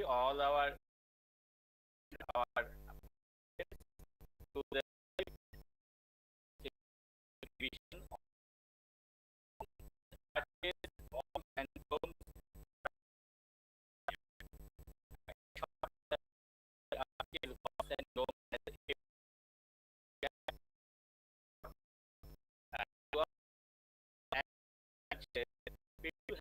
all our to the division of forms and terms until was and known as people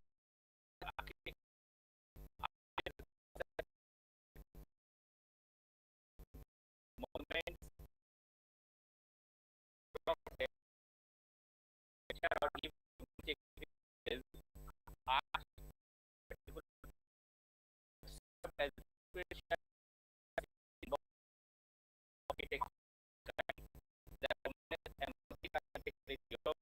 moments of nature or even are as special architecture that and multi-architecture Europe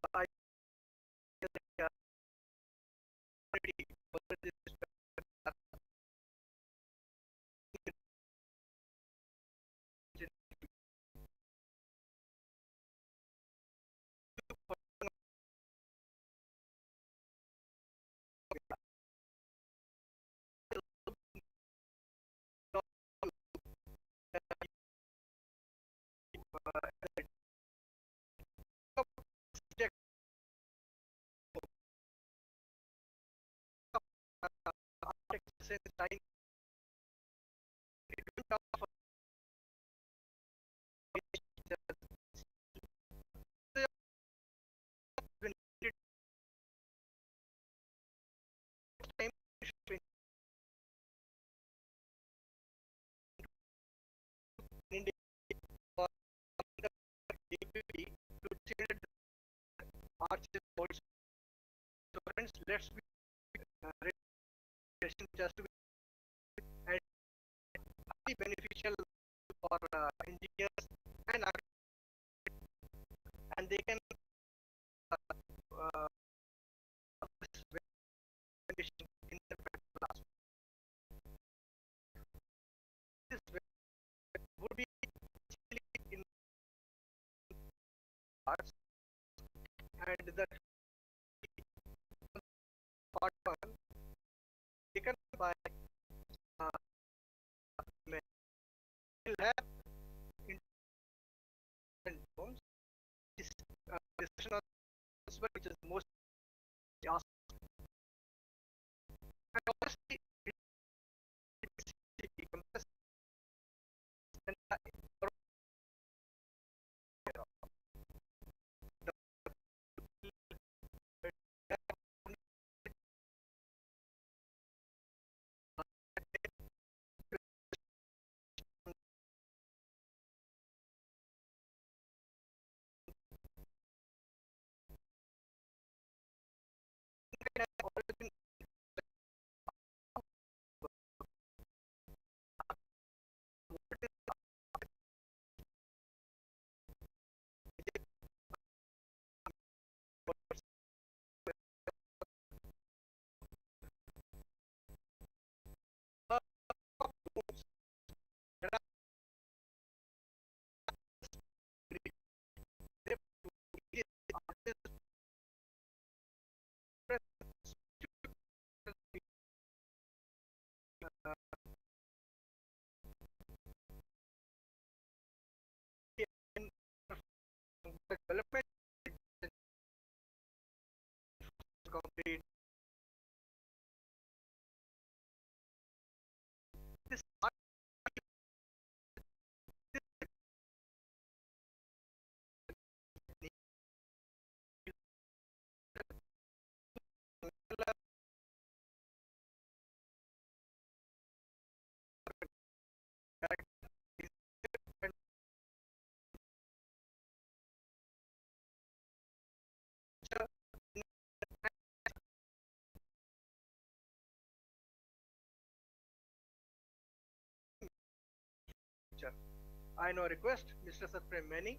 and I time in arches also. So friends, let's be just to be highly beneficial for engineers and they can uh, in the class. would be in parts, and that part one taken by men will have in different forms. This discussion on which is most asked, and obviously development complete. This I now request Mr. Satprem Mani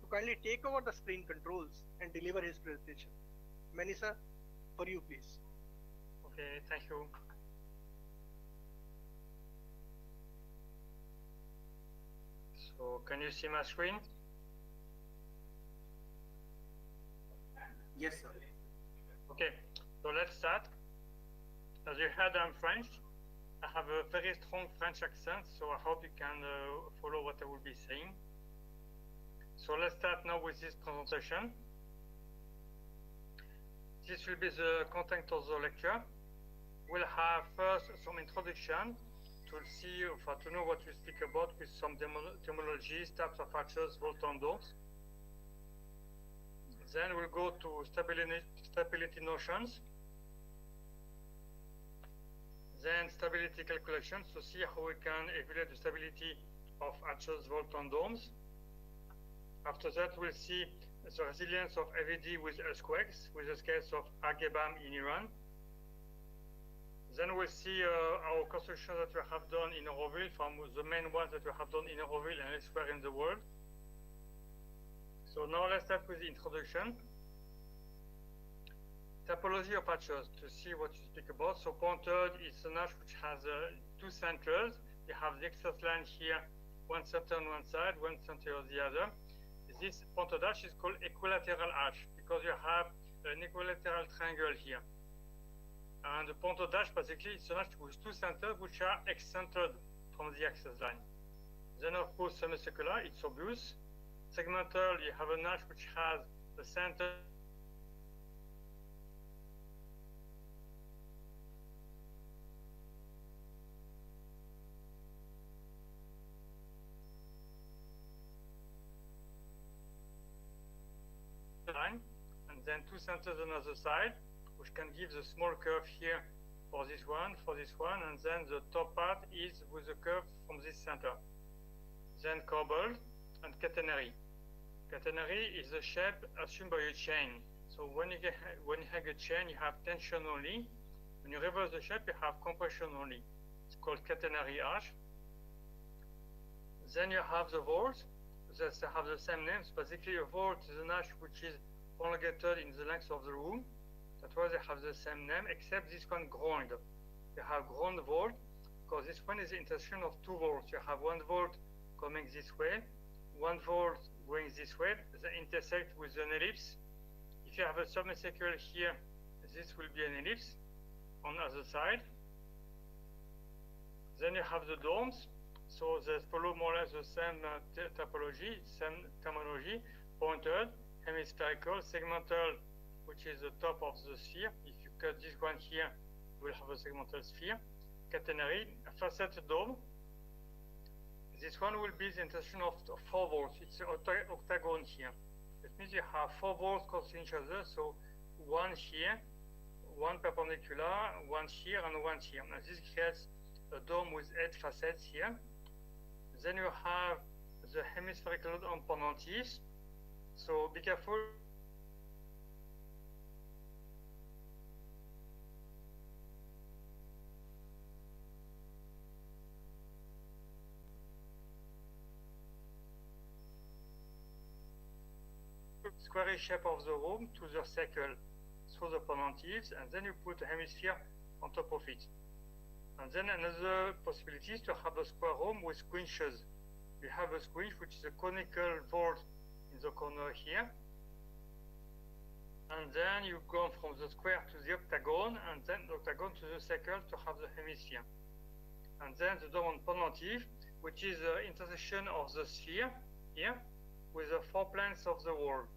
to kindly take over the screen controls and deliver his presentation. Mani sir, for you please. Okay, thank you. So, can you see my screen? Yes, sir. Okay, so let's start. As you heard, I'm French. I have a very strong French accent, so I hope you can follow what I will be saying. So let's start now with this presentation. This will be the content of the lecture. We'll have first some introduction to see, to know what we speak about with some terminologies, types of arches, volt and domes. Then we'll go to stability notions. Then stability calculations to see how we can evaluate the stability of arches, volt and domes. After that, we'll see the resilience of AVD with earthquakes with the case of Agebam in Iran. Then we'll see our construction that we have done in Auroville, from the main ones that we have done in Auroville and elsewhere in the world. So now let's start with the introduction. Typology of arches, to see what you speak about. So pointed is an arch which has two centers. You have the excess line here, one center on one side, one center on the other. This pointed arch is called equilateral arch because you have an equilateral triangle here. And the pointed arch basically is an arch with two centers which are excentered from the axis line. Then of course semicircular, it's obvious. Segmental, you have an arch which has the center line, and then two centers on the other side, which can give the small curve here for this one, and then the top part is with the curve from this center. Then coupled and catenary. Catenary is the shape assumed by a chain. So when you have a chain, you have tension only. When you reverse the shape, you have compression only. It's called catenary arch. Then you have the vault that have the same names. Basically, a vault is an arch which is prolongated in the length of the room. That's why they have the same name, except this one groined. You have groined vault, because this one is the intersection of two volts. You have 1 volt coming this way, 1 volt going this way. They intersect with an ellipse. If you have a semicircle here, this will be an ellipse on the other side. Then you have the domes. So they follow more or less the same typology, same terminology: pointed, hemispherical, segmental, which is the top of the sphere. If you cut this one here, you will have a segmental sphere. Catenary, facet dome. This one will be the intersection of 4 volts. It's an octagon here. That means you have 4 volts crossing each other. So one here, one perpendicular, one here, and one here. Now this creates a dome with 8 facets here. Then you have the hemispherical on pendentifs. So be careful. Squarish shape of the room to the circle through the pendentifs, and then you put a hemisphere on top of it. And then another possibility is to have a square room with squinches. You have a squinch, which is a conical vault in the corner here. And then you go from the square to the octagon, and then the octagon to the circle to have the hemisphere. And then the dome on pendentif, which is the intersection of the sphere here with the 4 planes of the wall.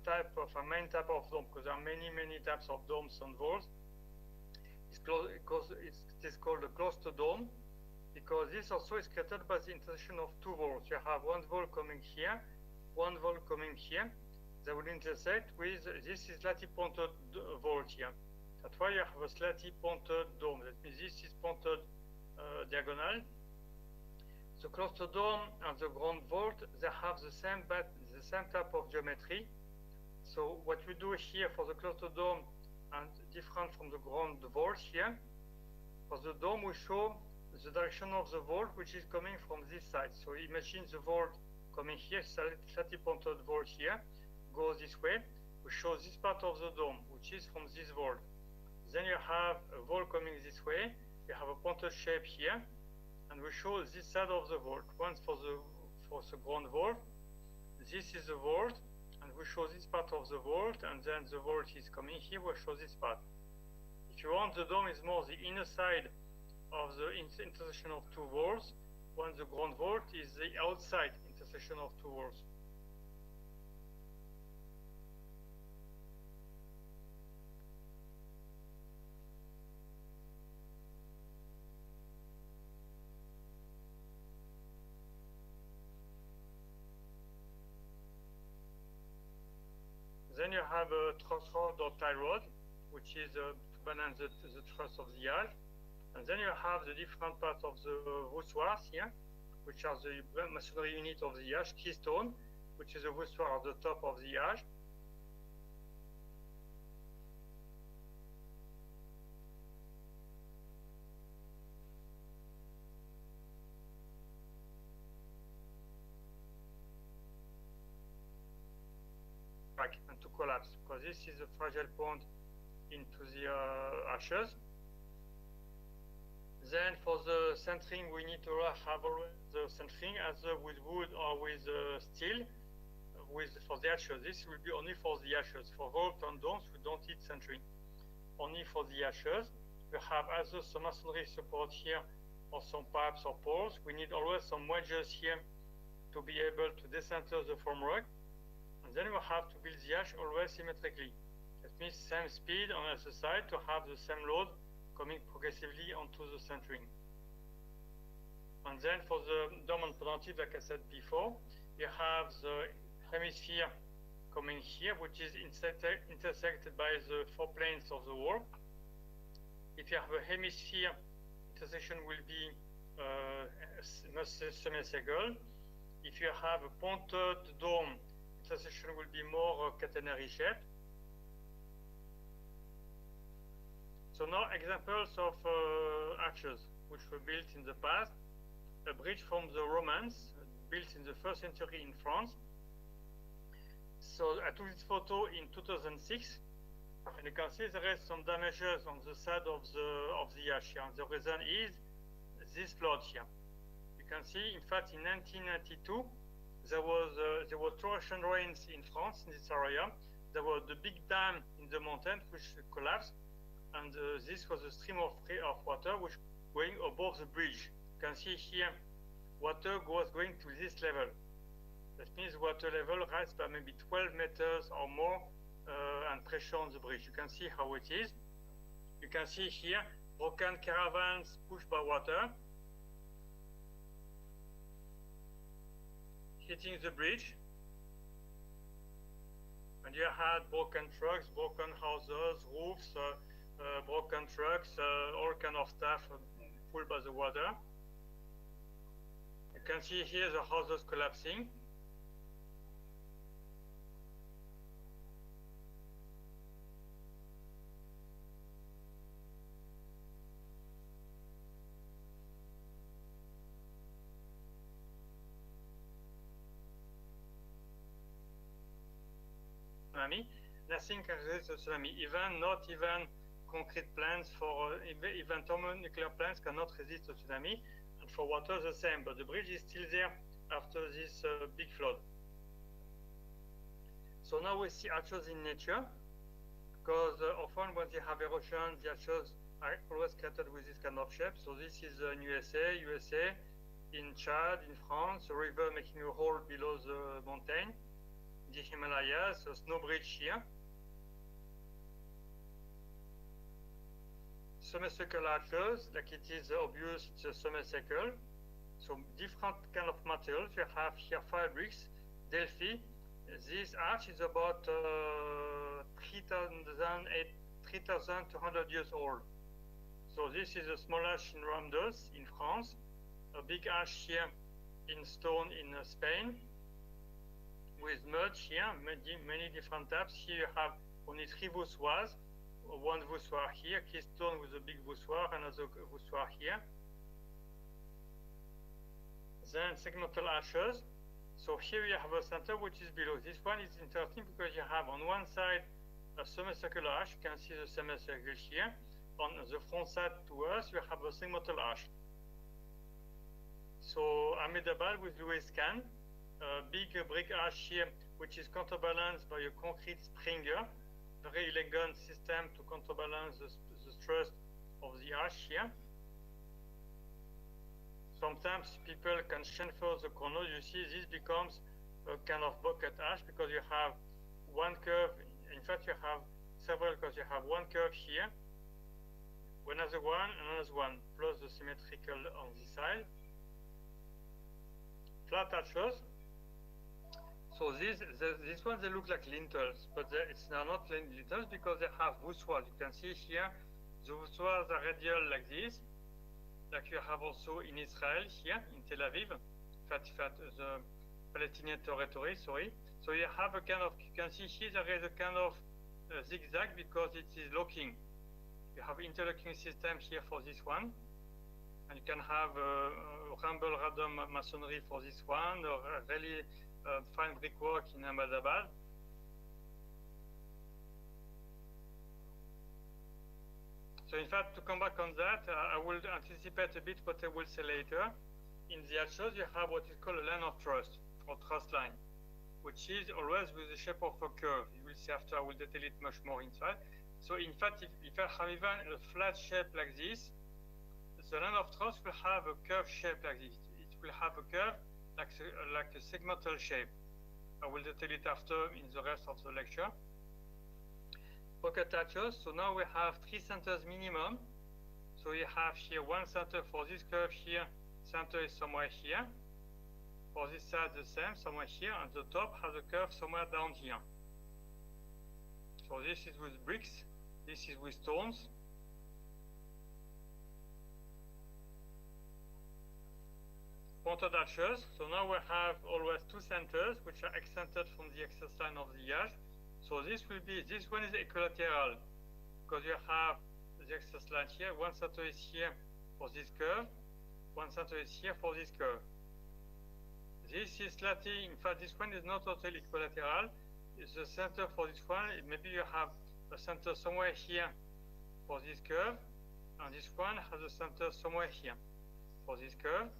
Type of a main type of dome, because there are many types of domes and walls. It's called a cluster dome, because this also is created by the intersection of 2 volts. You have 1 volt coming here, 1 volt coming here. They will intersect with this is slightly pointed volt here. That's why you have a slightly pointed dome. That means this is pointed diagonal. The cluster dome and the ground vault, they have the same type of geometry. So what we do here for the cluster dome and different from the ground vault here, for the dome we show the direction of the vault which is coming from this side. So imagine the vault coming here, slightly pointed vault here, goes this way. We show this part of the dome which is from this vault. Then you have a vault coming this way, you have a pointed shape here, and we show this side of the vault. Once for the ground vault, this is the vault, and we show this part of the vault, and then the vault is coming here, we show this part. If you want, the dome is more the inner side of the intersection of 2 vaults, when the ground vault is the outside intersection of 2 vaults. Then you have a truss rod or tie rod, which is to balance the truss of the yard. And then you have the different parts of the voussoirs here, which are the masonry unit of the yacht, keystone, which is a voussoir at the top of the yacht. And to collapse, because this is a fragile point into the ashes. Then for the centering, we need to have always the centering either with wood or with steel. For the ashes, this will be only for the ashes. For vault and domes, we don't need centering. Only for the ashes, we have either some masonry support here or some pipes or poles. We need always some wedges here to be able to decenter the formwork. And then we have to build the ash always symmetrically. That means same speed on the other side to have the same load coming progressively onto the centering. And then for the dome and pendentif, like I said before, you have the hemisphere coming here, which is intersected by the 4 planes of the wall. If you have a hemisphere, intersection will be semicircle. If you have a pointed dome, intersection will be more catenary shape. So now examples of arches. which were built in the past, a bridge from the Romans, built in the 1st century in France. So I took this photo in 2006, and you can see there is some damages on the side of the arch here. And the reason is this flood here. You can see, in fact, in 1992, there were torrential rains in France in this area. There was the big dam in the mountain which collapsed, and this was a stream of water which going above the bridge. You can see here, water was going to this level. That means water level rises by maybe 12 meters or more, and pressure on the bridge. You can see how it is. You can see here broken caravans pushed by water, hitting the bridge. And you had broken trucks, broken houses, roofs, broken trucks, all kind of stuff pulled by the water. You can see here the houses collapsing. Tsunami, nothing can resist a tsunami. Not even concrete plants for even thermonuclear plants cannot resist a tsunami, and for water the same. But the bridge is still there after this big flood. So now we see arches in nature, because often when they have erosion, the arches are always created with this kind of shape. So this is in USA, in Chad, in France, a river making a hole below the mountain. The Himalayas, a snow bridge here. Semicircle arches, like it is obvious, it's a semicircle. So different kind of materials. You have here fabrics, Delphi. This arch is about 3,200 years old. So this is a small arch in Ramdos in France, a big arch here in stone in Spain, with mud here, many different types. Here you have only 3 voussoirs, one voussoir here, keystone with a big voussoir, another voussoir here. Then segmental arches. So here you have a center which is below. This one is interesting because you have on one side a semicircular arch. You can see the semicircle here. On the front side to us, you have a segmental arch. So Ahmedabad with Louis Kahn, a big brick arch here, which is counterbalanced by a concrete springer, very elegant system to counterbalance the thrust of the arch here. Sometimes people can chamfer the corners. You see, this becomes a kind of bucket arch because you have one curve. In fact, you have several because you have one curve here, another one, plus the symmetrical on this side. Flat arches. So these ones, they look like lintels, but it's not lintels because they have voussoirs. You can see here, the voussoirs are radial like this, like you have also in Israel here, in Tel Aviv, the Palestinian territory, sorry. So you have a kind of, you can see here there is a kind of zigzag because it is locking. You have interlocking system here for this one, and you can have rumble radom masonry for this one, or really fine brickwork in Ahmedabad. So in fact, to come back on that, I will anticipate a bit what I will say later. In the arches, you have what is called a line of thrust, or thrust line, which is always with the shape of a curve. You will see after, I will detail it much more inside. So in fact, if I have even a flat shape like this, the line of thrust will have a curved shape like this. It will have a curve like a segmental shape. I will detail it after in the rest of the lecture. Pocket arches. So now we have 3 centers minimum. So you have here one center for this curve here. Center is somewhere here. For this side, the same, somewhere here. And the top has a curve somewhere down here. So this is with bricks. This is with stones. Pointed arches. So now we have always 2 centers which are extended from the axis line of the arch. So this will be, this one is equilateral because you have the axis line here. One center is here for this curve, one center is here for this curve. This is slightly, in fact, this one is not totally equilateral. It's the center for this one. Maybe you have a center somewhere here for this curve, and this one has a center somewhere here for this curve.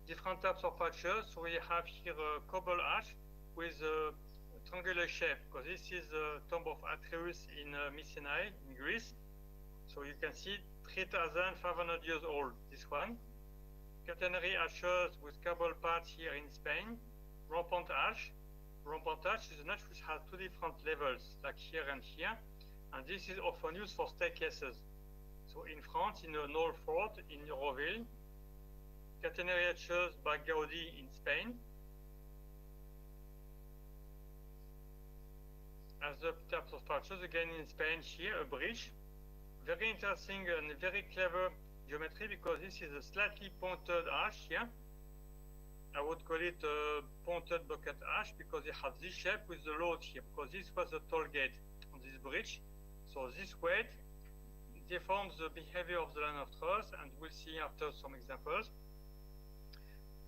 Different types of arches. So we have here a cobble arch with a triangular shape, because this is the tomb of Atreus in Mycenae, in Greece. So you can see 3,500 years old, this one. Catenary arches with cobble parts here in Spain. Rampant arch. Rampant arch is an arch which has two different levels, like here and here. And this is often used for staircases. So in France, in an old fort in Euroville. Catenary arches by Gaudi in Spain. As the types of arches, again in Spain here, a bridge. Very interesting and very clever geometry, because this is a slightly pointed arch here. I would call it a pointed bucket arch, because it has this shape with the load here, because this was a toll gate on this bridge. So this weight deforms the behavior of the line of truss, and we'll see after some examples.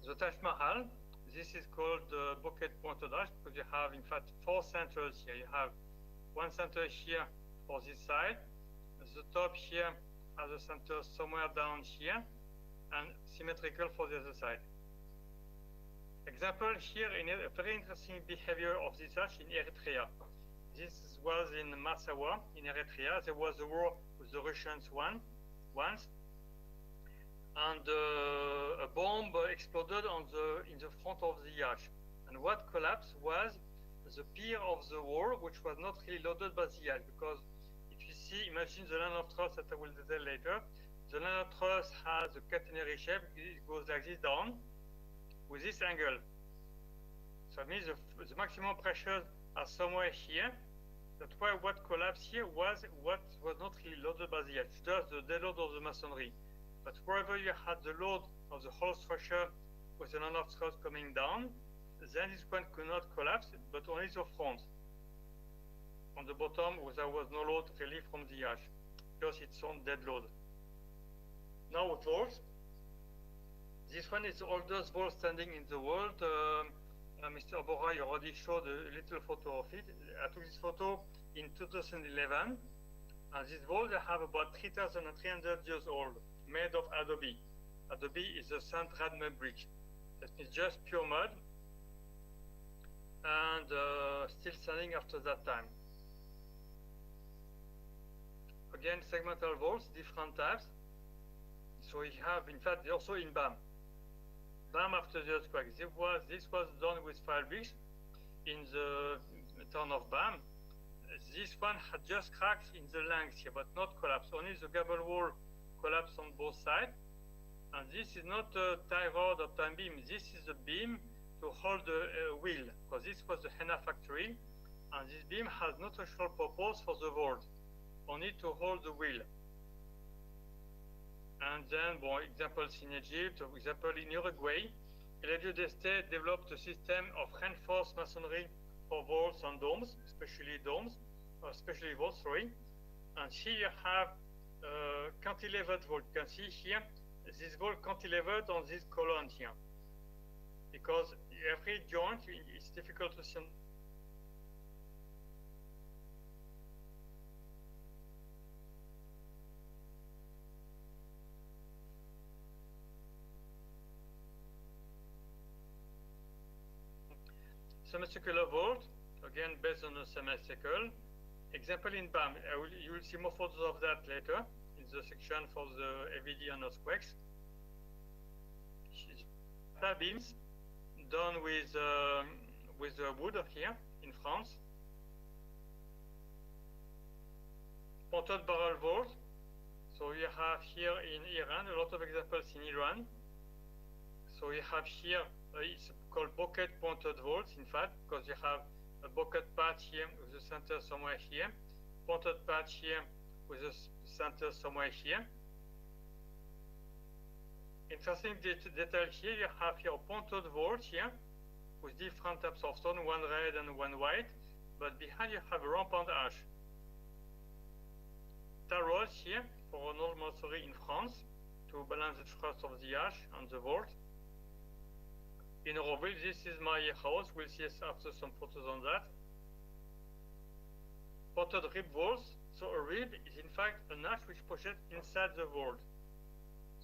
The Taj Mahal, this is called the bucket pointed arch, because you have in fact four centers here. You have one center here for this side. The top here has a center somewhere down here, and symmetrical for the other side. Example here in a very interesting behavior of this arch in Eritrea. This was in Massawa in Eritrea. There was a war with the Russians once, and a bomb exploded in the front of the arch. And what collapsed was the pier of the wall, which was not really loaded by the arch, because if you see, imagine the line of truss that I will detail later. The line of truss has a catenary shape. It goes like this down with this angle. So it means the maximum pressure are somewhere here. That's why what collapsed here was what was not really loaded by the arch, just the deload of the masonry. But wherever you had the load of the whole structure with the line of truss coming down, then this one could not collapse, but only the front. On the bottom, there was no load really from the arch, just its own dead load. Now walls. This one is the oldest wall standing in the world. Mr. Obora, you already showed a little photo of it. I took this photo in 2011. And this wall, they have about 3,300 years old, made of adobe. Adobe is a sand-red mud brick. That means just pure mud, and still standing after that time. Again, segmental walls, different types. So we have, in fact, also in BAM. BAM after the earthquake. This was done with file bricks in the town of BAM. This one had just cracks in the length here, but not collapsed. Only the gable wall collapsed on both sides. And this is not a tie rod or tie beam. This is a beam to hold the wheel, because this was the henna factory. And this beam has no special purpose for the vault, only to hold the wheel. And then, examples in Egypt, for example, in Uruguay, Eladio d'Este developed a system of reinforced masonry for vaults and domes, especially vaults, sorry. And here you have cantilevered vault. You can see here, this vault cantilevered on this column here. Because every joint, it's difficult to see. Semicircular vault, again based on a semicircle. Example in BAM, you will see more photos of that later in the section for the AVD and earthquakes. Beams done with wood here in France. Pointed barrel vault. So you have here in Iran a lot of examples in Iran. So you have here it's called bucket pointed vaults, in fact, because you have a bucket patch here with the center somewhere here, pointed patch here with the center somewhere here. Interesting detail here, you have here a pointed vault here with different types of stone, one red and one white, but behind you have a rampant arch. tarot here for an old masonry in France to balance the trust of the arch and the vault. In Roville, this is my house. We'll see after some photos on that. Potted rib walls. So a rib is in fact an arch which projects inside the vault.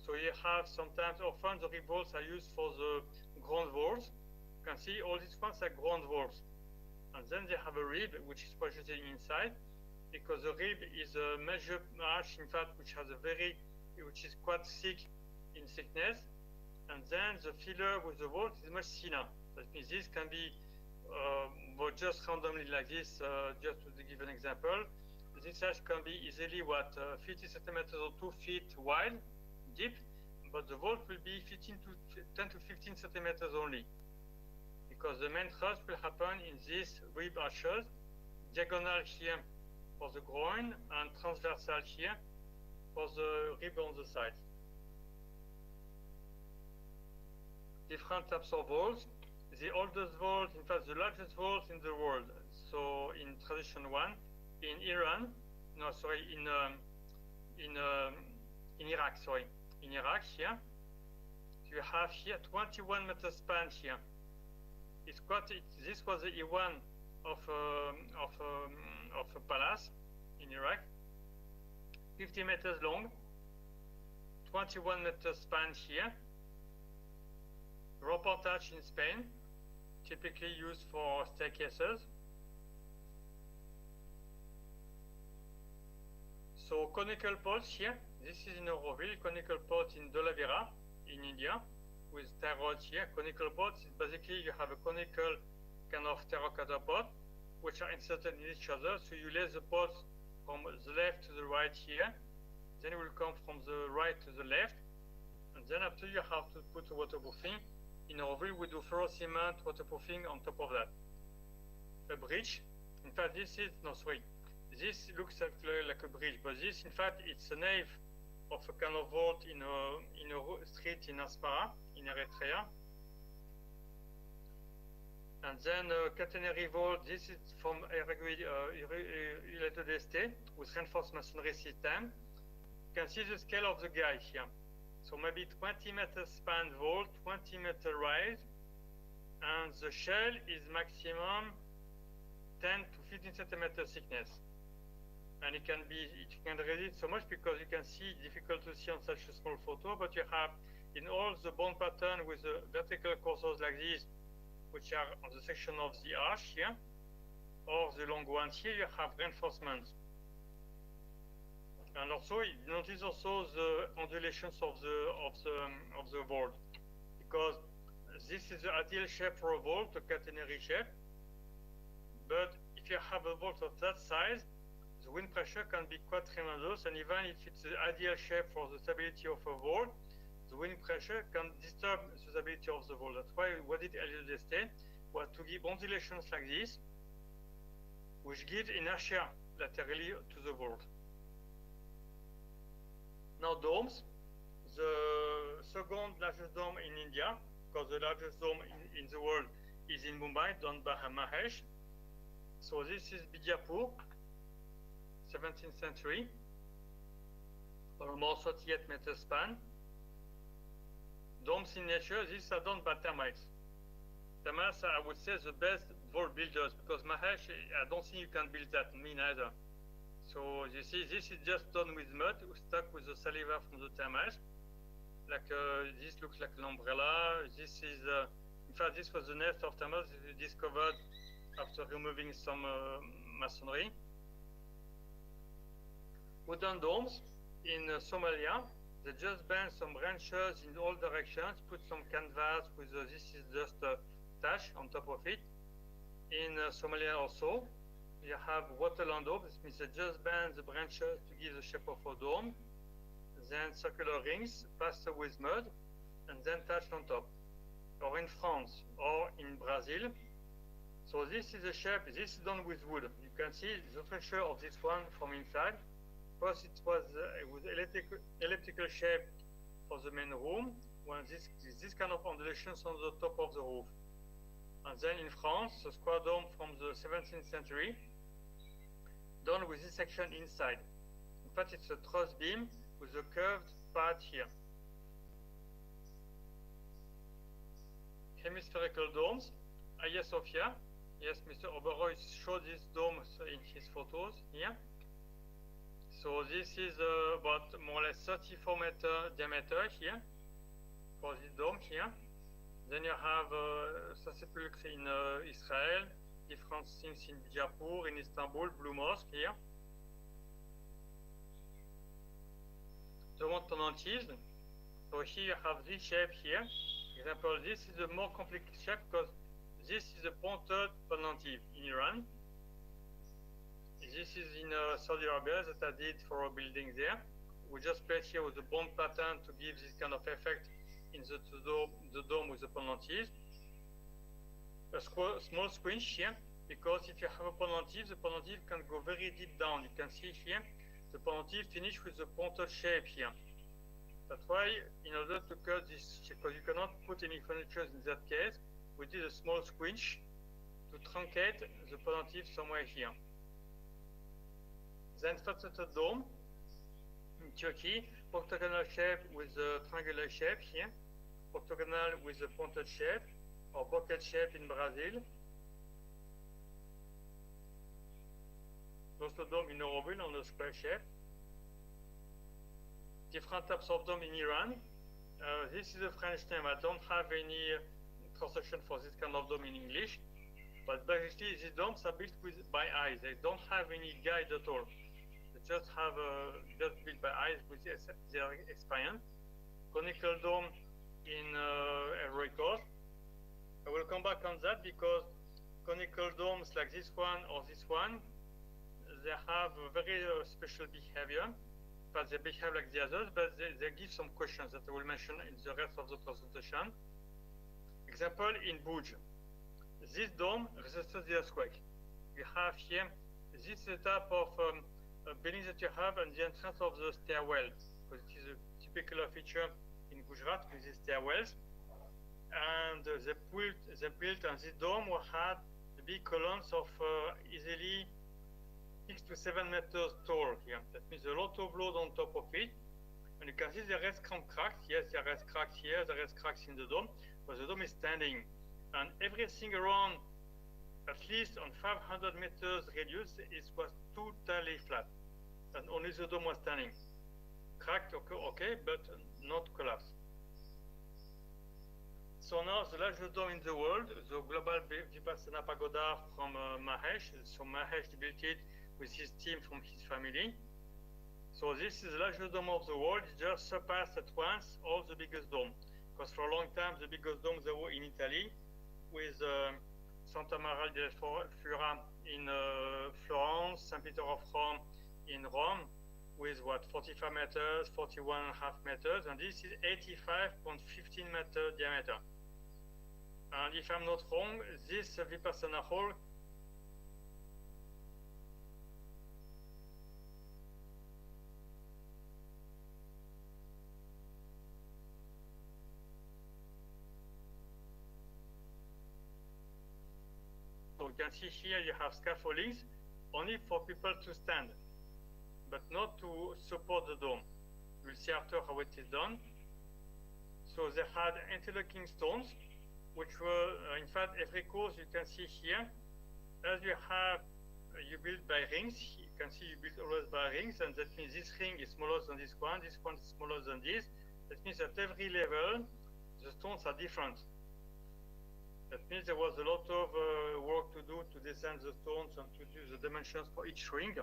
So you have sometimes, often the rib walls are used for the ground walls. You can see all these ones are ground walls. And then they have a rib which is projecting inside, because the rib is a major arch, in fact, which is quite thick in thickness. And then the filler with the vault is much thinner. That means this can be just randomly like this, just to give an example. This arch can be easily 50 centimeters or 2 feet wide, deep, but the vault will be 10 to 15 centimeters only, because the main thrust will happen in these rib arches, diagonal here for the groin and transversal here for the rib on the side. Different types of vaults. The oldest vault, in fact, the largest vault in the world. So in tradition 1, in Iraq, in Iraq here, you have here 21 meter span here. This was the E1 of a palace in Iraq, 50 meters long, 21 meter span here. Rampart arch in Spain, typically used for staircases. So conical pots here. This is in Auroville, conical pot in De La Vera in India, with tarot here. Conical pots is basically you have a conical kind of terracotta pot, which are inserted in each other. So you lay the pots from the left to the right here. Then it will come from the right to the left. And then after you have to put a waterproofing. In Auroville, we do ferrocement waterproofing on top of that. A bridge. In fact, this looks like a bridge, but this, in fact, it's a nave of a kind of vault in a street in Asmara, in Eritrea. And then catenary vault. This is from United Estate with reinforced masonry system. You can see the scale of the guy here. So maybe 20 meter span vault, 20 meter rise, and the shell is maximum 10 to 15 centimeter thickness. And you can read it so much because you can see, difficult to see on such a small photo, but you have in all the bone pattern with the vertical courses like this, which are on the section of the arch here, or the long ones here, you have reinforcements. And also, notice also the undulations of the vault, because this is the ideal shape for a vault, a catenary shape. But if you have a vault of that size, the wind pressure can be quite tremendous, and even if it's the ideal shape for the stability of a vault, the wind pressure can disturb the stability of the vault. That's why what did Elliot Estate was to give undulations like this, which gives inertia laterally to the vault. Now domes. The second largest dome in India, because the largest dome in the world is in Mumbai, done by Mahesh. So this is Bijapur, 17th century, almost 38 meter span. Domes in nature, these are done by termites. Termites are, I would say, the best vault builders, because Mahesh, I don't think you can build that, me neither. So you see, this is just done with mud, stuck with the saliva from the termites. Like this looks like an umbrella. This is, in fact, this was the nest of termites discovered after removing some masonry. Wooden domes in Somalia. They just bend some branches in all directions, put some canvas with this is just a thatch on top of it. In Somalia also, you have waterland dome. This means they just bend the branches to give the shape of a dome. Then circular rings plastered with mud and then touched on top. Or in France or in Brazil. So this is the shape. This is done with wood. You can see the pressure of this one from inside. First it was with elliptical shape for the main room, when this kind of undulations on the top of the roof. And then in France, the square dome from the 17th century, done with this section inside. In fact, it's a truss beam with a curved pad here. Hemispherical domes. Hagia Sophia. Yes, Mr. Oberoi showed these domes in his photos here. So this is about more or less 34-meter diameter here for this dome here. Then you have Saint-Sepulchre in Israel, different things in Jaipur, in Istanbul, Blue Mosque here. The one pendentive. So here you have this shape here. Example, this is a more complicated shape because this is a pointed pendentive in Iran. This is in Saudi Arabia that I did for a building there. We just placed here with the bond pattern to give this kind of effect in the dome with the pendentive. A small squinch here, because if you have a pendentive, the pendentive can go very deep down. You can see here, the pendentive finish with the pointed shape here. That's why, in order to cut this, because you cannot put any furniture in that case, we did a small squinch to truncate the pendentive somewhere here. Then faceted dome in Turkey, octagonal shape with a triangular shape here, octagonal with a pointed shape, or bucket shape in Brazil. Also dome in Oroville on a square shape. Different types of dome in Iran. This is a French name. I don't have any translation for this kind of dome in English. But basically, these domes are built by eyes. They don't have any guide at all. They just have just built by eyes with their experience. Conical dome in Ivory Coast. I will come back on that because conical domes like this one or this one, they have a very special behavior. But they behave like the others, but they give some questions that I will mention in the rest of the presentation. Example in Buj. This dome resists the earthquake. You have here, this is the type of building that you have on the entrance of the stairwell, because it is a typical feature in Gujarat with these stairwells. And they built on this dome had the big columns of easily 6 to 7 meters tall here. That means a lot of load on top of it. And you can see there is some cracks. Yes, there is cracks here, there is cracks in the dome, but the dome is standing. And everything around, at least on 500 meters radius, was totally flat. And only the dome was standing. Cracked, okay, but not collapsed. So now the largest dome in the world, the global Vipassana Pagoda from Mahesh. So Mahesh built it with his team from his family. So this is the largest dome of the world. It just surpassed at once all the biggest dome. Because for a long time, the biggest domes they were in Italy, with Santa Maria del Fiora in Florence, St. Peter of Rome in Rome, with what, 45 meters, 41.5 meters, and this is 85.15 meter diameter. And if I'm not wrong, this Vipassana hall so you can see here you have scaffoldings only for people to stand, but not to support the dome. We'll see after how it is done. So they had interlocking stones, which were, in fact, every course you can see here, as you have, you build by rings. You can see you build always by rings, and that means this ring is smaller than this one is smaller than this. That means at every level, the stones are different. That means there was a lot of work to do to design the stones and to do the dimensions for each ring.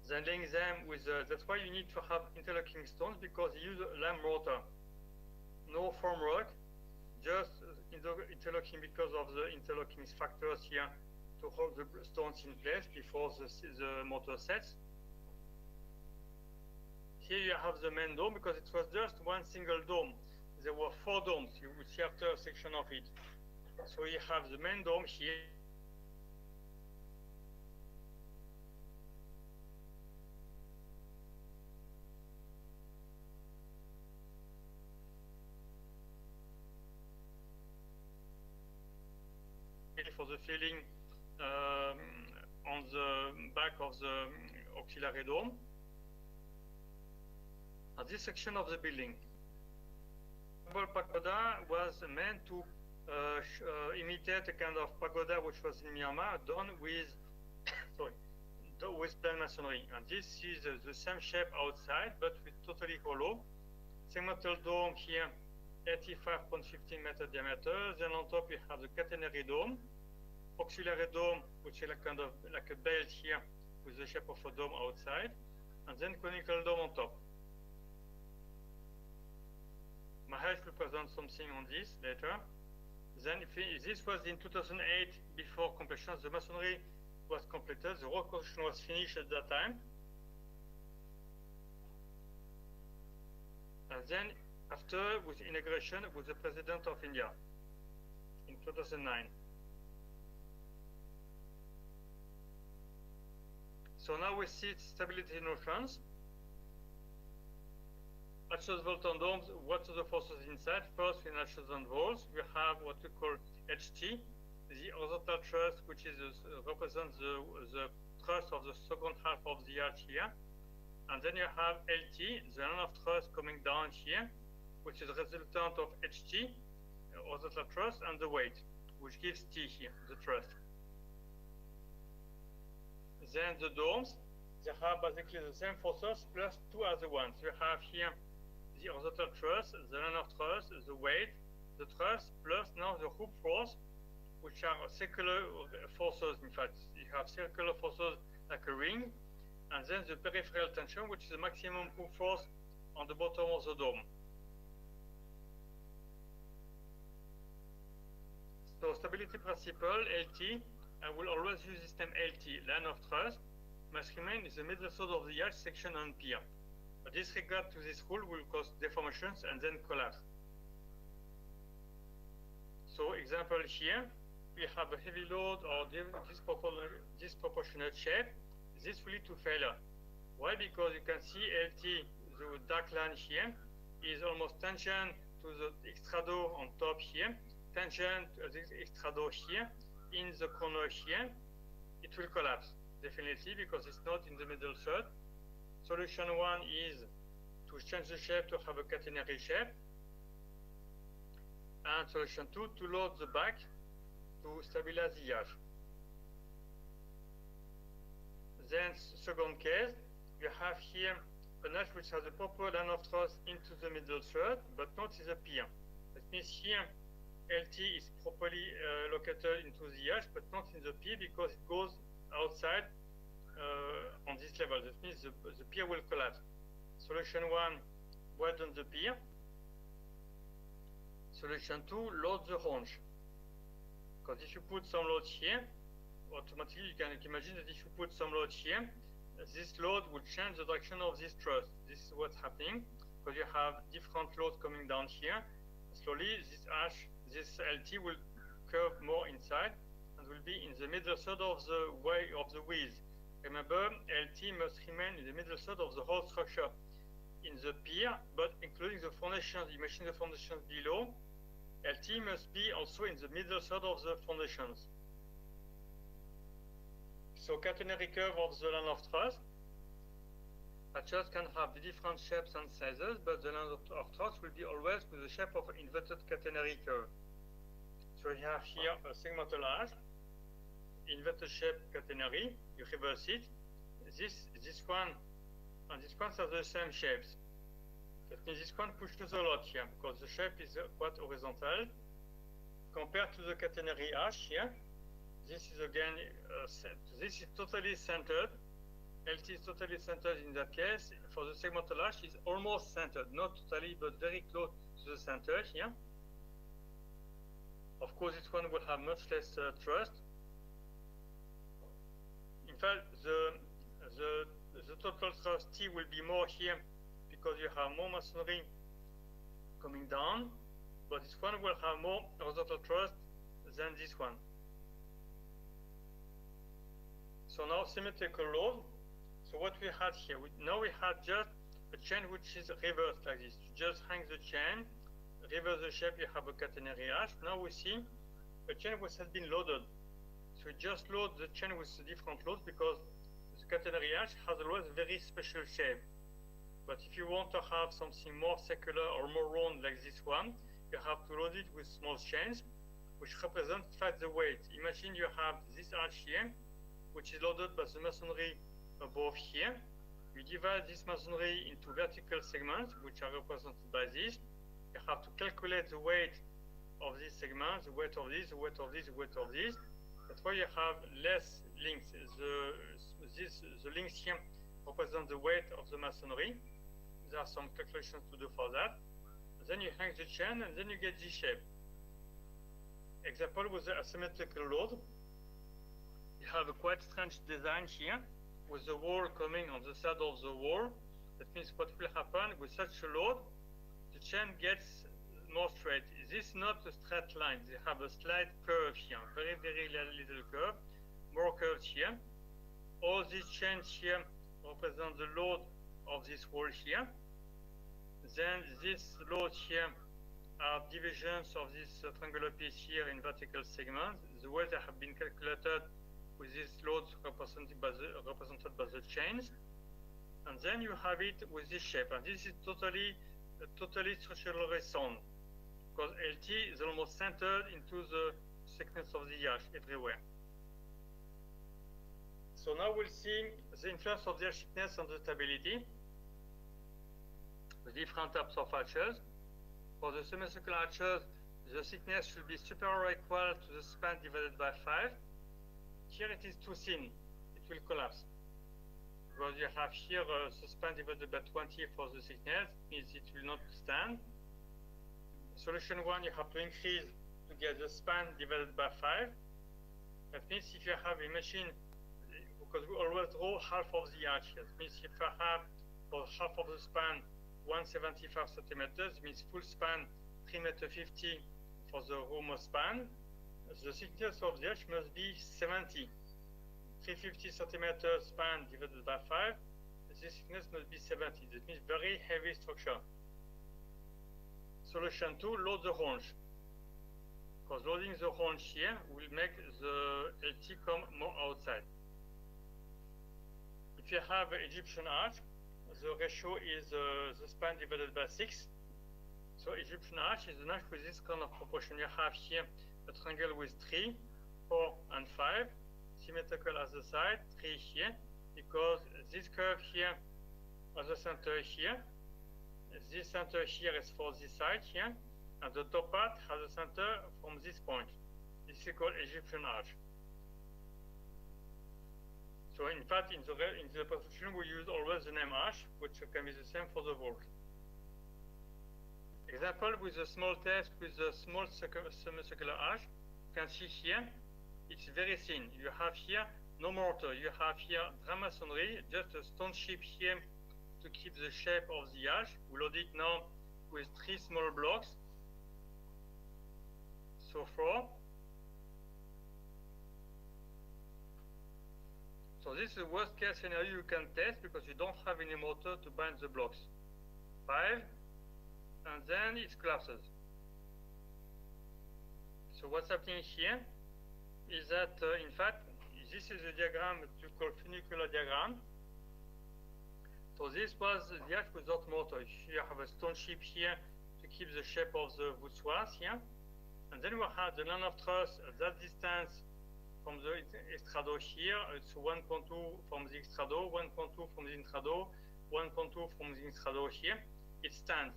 Then laying them with, that's why you need to have interlocking stones, because you use lime mortar. No form rock, just interlocking because of the interlocking factors here to hold the stones in place before the mortar sets. Here you have the main dome, because it was just one single dome. There were 4 domes. You will see after a section of it. So you have the main dome here. For the filling on the back of auxiliary dome. At this section of the building, pagoda was meant to imitate a kind of pagoda which was in Myanmar, done with with plain masonry. And this is the same shape outside, but with totally hollow. Segmental dome here, 85.15 meter diameter. Then on top you have the catenary dome, auxiliary dome, which is kind of like a belt here with the shape of a dome outside, and then conical dome on top. Mahesh will present something on this later. Then this was in 2008, before completion. The masonry was completed, the rock construction was finished at that time. And then after, with inauguration with the President of India in 2009. So now we see stability notions. Arches, vault, and domes. What are the forces inside? First, in arches and vaults, we have what we call HT, the horizontal truss, which is represents the truss of the second half of the arch here. And then you have LT, the line of truss coming down here, which is a resultant of HT, horizontal truss, and the weight, which gives T here, the truss. Then the domes, they have basically the same forces plus two other ones. You have here the horizontal truss, the line of truss, the weight, the truss, plus now the hoop force, which are circular forces. In fact, you have circular forces like a ring, and then the peripheral tension, which is the maximum hoop force on the bottom of the dome. So stability principle, LT, I will always use this term LT, line of truss, must remain in the middle third of the arch section and pier. A disregard to this rule will cause deformations and then collapse. So example here, we have a heavy load or disproportionate shape. This will lead to failure. Why? Because you can see LT, the dark line here, is almost tangent to the extrado on top here, tangent to this extrado here, in the corner here. It will collapse, definitely, because it's not in the middle third. Solution one is to change the shape to have a catenary shape. And solution two, to load the back to stabilize the arch. Then second case, you have here an arch which has a proper line of truss into the middle third, but not in the pier. That means here LT is properly located into the arch, but not in the pier because it goes outside on this level. That means the pier will collapse. Solution one, widen the pier. Solution two, load the haunch. Because if you put some load here, automatically you can imagine that if you put some load here, this load will change the direction of this truss. This is what's happening, because you have different loads coming down here. Slowly, this arch, this LT will curve more inside and will be in the middle third of the way of the width. Remember, LT must remain in the middle third of the whole structure in the pier, but including the foundations. Imagine the foundations below. LT must be also in the middle third of the foundations. So catenary curve of the line of truss. Arches can have different shapes and sizes, but the line of truss will be always with the shape of an inverted catenary curve. So you have here a segmental arch, inverted shape catenary. You reverse it. This one and this one are the same shapes. That means this one pushes a lot here because the shape is quite horizontal compared to the catenary arch here. This is again this is totally centered. LT is totally centered in that case. For the segmental arch, is almost centered, not totally, but very close to the center here. Of course, this one will have much less thrust. In fact, the total thrust T will be more here because you have more masonry coming down, but this one will have more horizontal thrust than this one. So now symmetrical load. So what we had here, now we had just a chain which is reversed like this. You just hang the chain, reverse the shape, you have a catenary arch. Now we see a chain which has been loaded. So we just load the chain with different loads because the catenary arch has always very special shape. But if you want to have something more circular or more round like this one, you have to load it with small chains, which represent in fact the weight. Imagine you have this arch here, which is loaded by the masonry above here. You divide this masonry into vertical segments, which are represented by this. You have to calculate the weight of these segments, the weight of this, the weight of this, the weight of this. That's why you have less links. The links here represent the weight of the masonry. There are some calculations to do for that. Then you hang the chain, and then you get this shape. Example with the asymmetrical load. You have a quite strange design here, with the wall coming on the side of the wall. That means what will happen with such a load, the chain gets more straight. This is not a straight line. They have a slight curve here, very, very little curve, more curved here. All these chains here represent the load of this wall here. Then this load here are divisions of this triangular piece here in vertical segments. The way they have been calculated with these loads represented by the chains. And then you have it with this shape. And this is totally structurally sound, because LT is almost centered into the thickness of the arch everywhere. So now we'll see the influence of the arch thickness on the stability. The different types of arches. For the semicircular arches, the thickness should be superior or equal to the span divided by 5. Here it is too thin, it will collapse. Because you have here the span divided by 20 for the thickness, means it will not stand. Solution 1, you have to increase to get the span divided by 5. That means if you have a machine, because we always draw half of the arch, that means if you have for half of the span 175 centimeters, means full span 3.50 m for the remote span. The thickness of the arch must be 70. 350 centimeters span divided by 5, this thickness must be 70. That means very heavy structure. Solution 2, load the hinge. Because loading the hinge here will make the LT come more outside. If you have an Egyptian arch, the ratio is the span divided by 6. So Egyptian arch is an arch with this kind of proportion. You have here a triangle with 3, 4, and 5, symmetrical at the side, 3 here, because this curve here has the center here. This center here is for this side here, and the top part has a center from this point. This is called Egyptian arch. So in fact, in the position, we use always the name arch, which can be the same for the vault. Example with a small test with a small semicircular arch. You can see here, it's very thin. You have here no mortar. You have here dry masonry, just a stone chip here to keep the shape of the arch. We load it now with 3 small blocks. So 4. So this is the worst case scenario you can test because you don't have any mortar to bind the blocks. 5, and then it collapses. So what's happening here is that, in fact, this is a diagram that we call funicular diagram. So this was the arch without mortar. You have a stone chip here to keep the shape of the voussoirs here. And then we have the line of truss at that distance from the estrado here. It's 1.2 from the estrado, 1.2 from the intrado, 1.2 from the intrado here. It stands.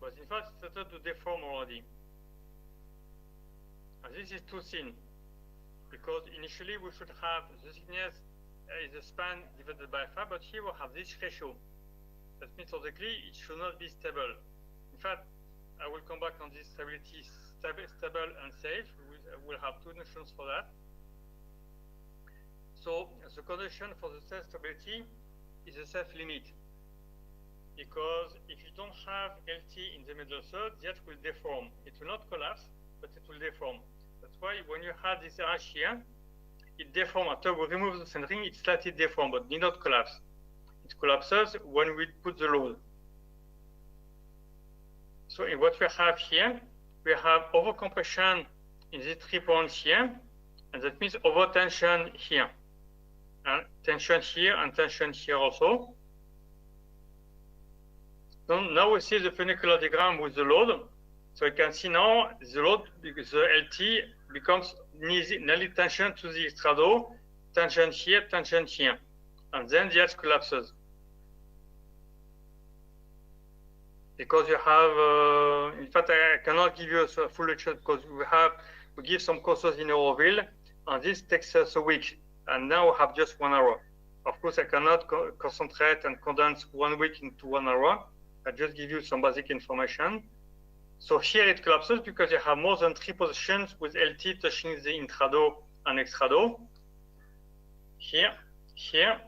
But in fact, it started to deform already. And this is too thin, because initially we should have the thickness is the span divided by 5, but here we have this ratio. That means logically it should not be stable. In fact, I will come back on this stability, stable and safe. We'll have 2 notions for that. So the condition for the safe stability is a safe limit. Because if you don't have LT in the middle third, the arch will deform. It will not collapse, but it will deform. That's why when you have this arch here, it deforms. After we remove the centering, it slightly deforms, but did not collapse. It collapses when we put the load. So in what we have here, we have overcompression in these 3 points here, and that means overtension here. and tension here and tension here also. So now we see the funicular diagram with the load. So you can see now the load, because the LT becomes nearly tension to the extrado, tension here, and then the edge collapses. Because you have, in fact, I cannot give you a full lecture because we give some courses in Euroville, and this takes us a week, and now we have just 1 hour. Of course, I cannot concentrate and condense 1 week into 1 hour. I just give you some basic information. So here it collapses because you have more than 3 positions with LT touching the intrado and extrado. Here, here.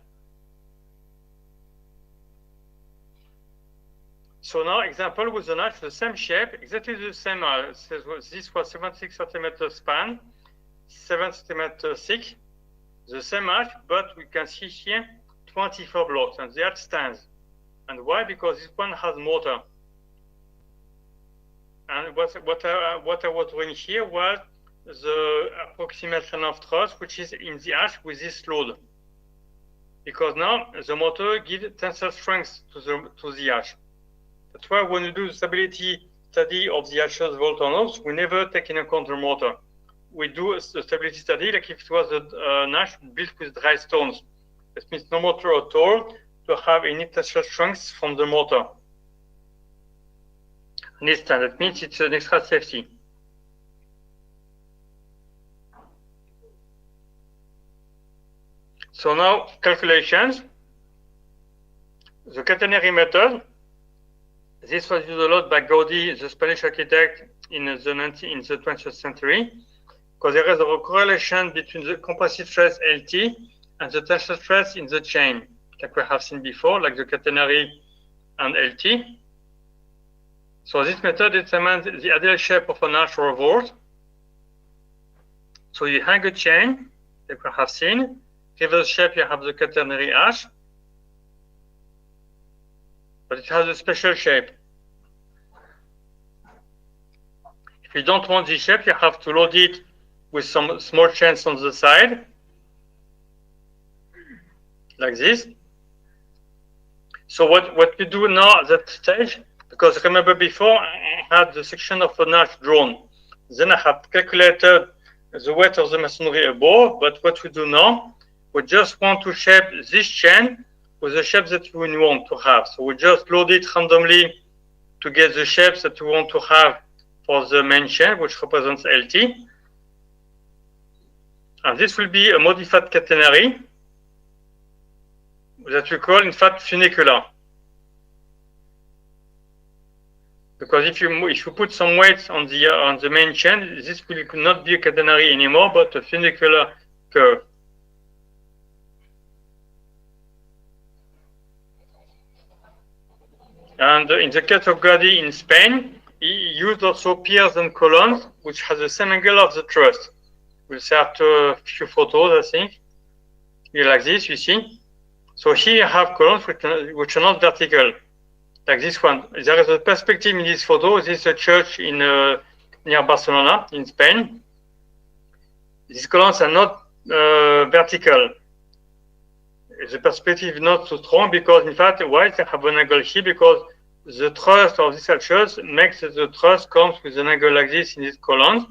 So now example with the knife, the same shape, exactly the same. This was 76 centimeter span, 7 centimeter thick, the same knife, but we can see here 24 blocks, and that stands. And why? Because this one has motor. And what I was doing here was the approximation of thrust, which is in the ash with this load. Because now the motor gives tensile strength to the ash. That's why when you do the stability study of the ashes volcanoes, we never take into account the motor. We do a stability study like if it was an ash built with dry stones. That means no motor at all to have any tensile strength from the motor. Understand? That means it's an extra safety. So now calculations. The catenary method. This was used a lot by Gaudi, the Spanish architect, in the 20th century, because there is a correlation between the compressive stress LT and the tensile stress in the chain, like we have seen before, like the catenary and LT. So this method determines the ideal shape of an arch or a vault. So you hang a chain, like we have seen. Reverse shape, you have the catenary arch, but it has a special shape. If you don't want this shape, you have to load it with some small chains on the side, like this. So what we do now at that stage, because remember before I had the section of an arch drawn, then I have calculated the weight of the masonry above, but what we do now, we just want to shape this chain with the shape that we want to have. So we just load it randomly to get the shapes that we want to have for the main chain, which represents LT. And this will be a modified catenary that we call, in fact, funicular. Because if you put some weight on the main chain, this will not be a catenary anymore, but a funicular curve. And in the case of Gaudi in Spain, he used also piers and columns, which has the same angle of the truss. We'll see after a few photos, I think. Here like this, you see. So here you have columns which are not vertical, like this one. There is a perspective in this photo. This is a church in near Barcelona, in Spain. These columns are not vertical. The perspective is not so strong because, in fact, why they have an angle here? Because the thrust of this arches makes the thrust comes with an angle like this in these columns.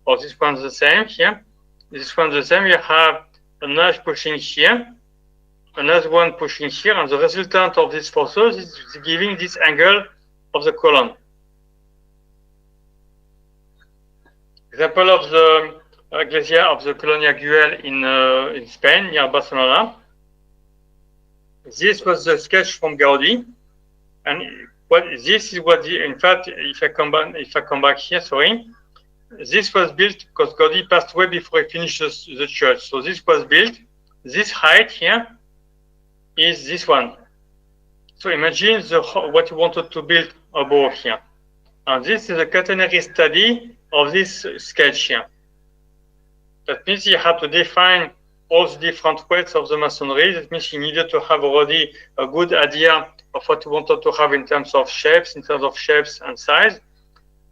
Or this one's the same here. This one's the same. You have a knife pushing here, another one pushing here, and the resultant of these forces is giving this angle of the column. Example of the glacier of the Colonia Güell in Spain, near Barcelona. This was the sketch from Gaudi, and this is what in fact, if I come back here, sorry, this was built because Gaudi passed away before he finished the church. So this was built. This height here is this one. So imagine what you wanted to build above here, and this is a catenary study of this sketch here. That means you have to define all the different weights of the masonry. That means you needed to have already a good idea of what you wanted to have in terms of shapes and size.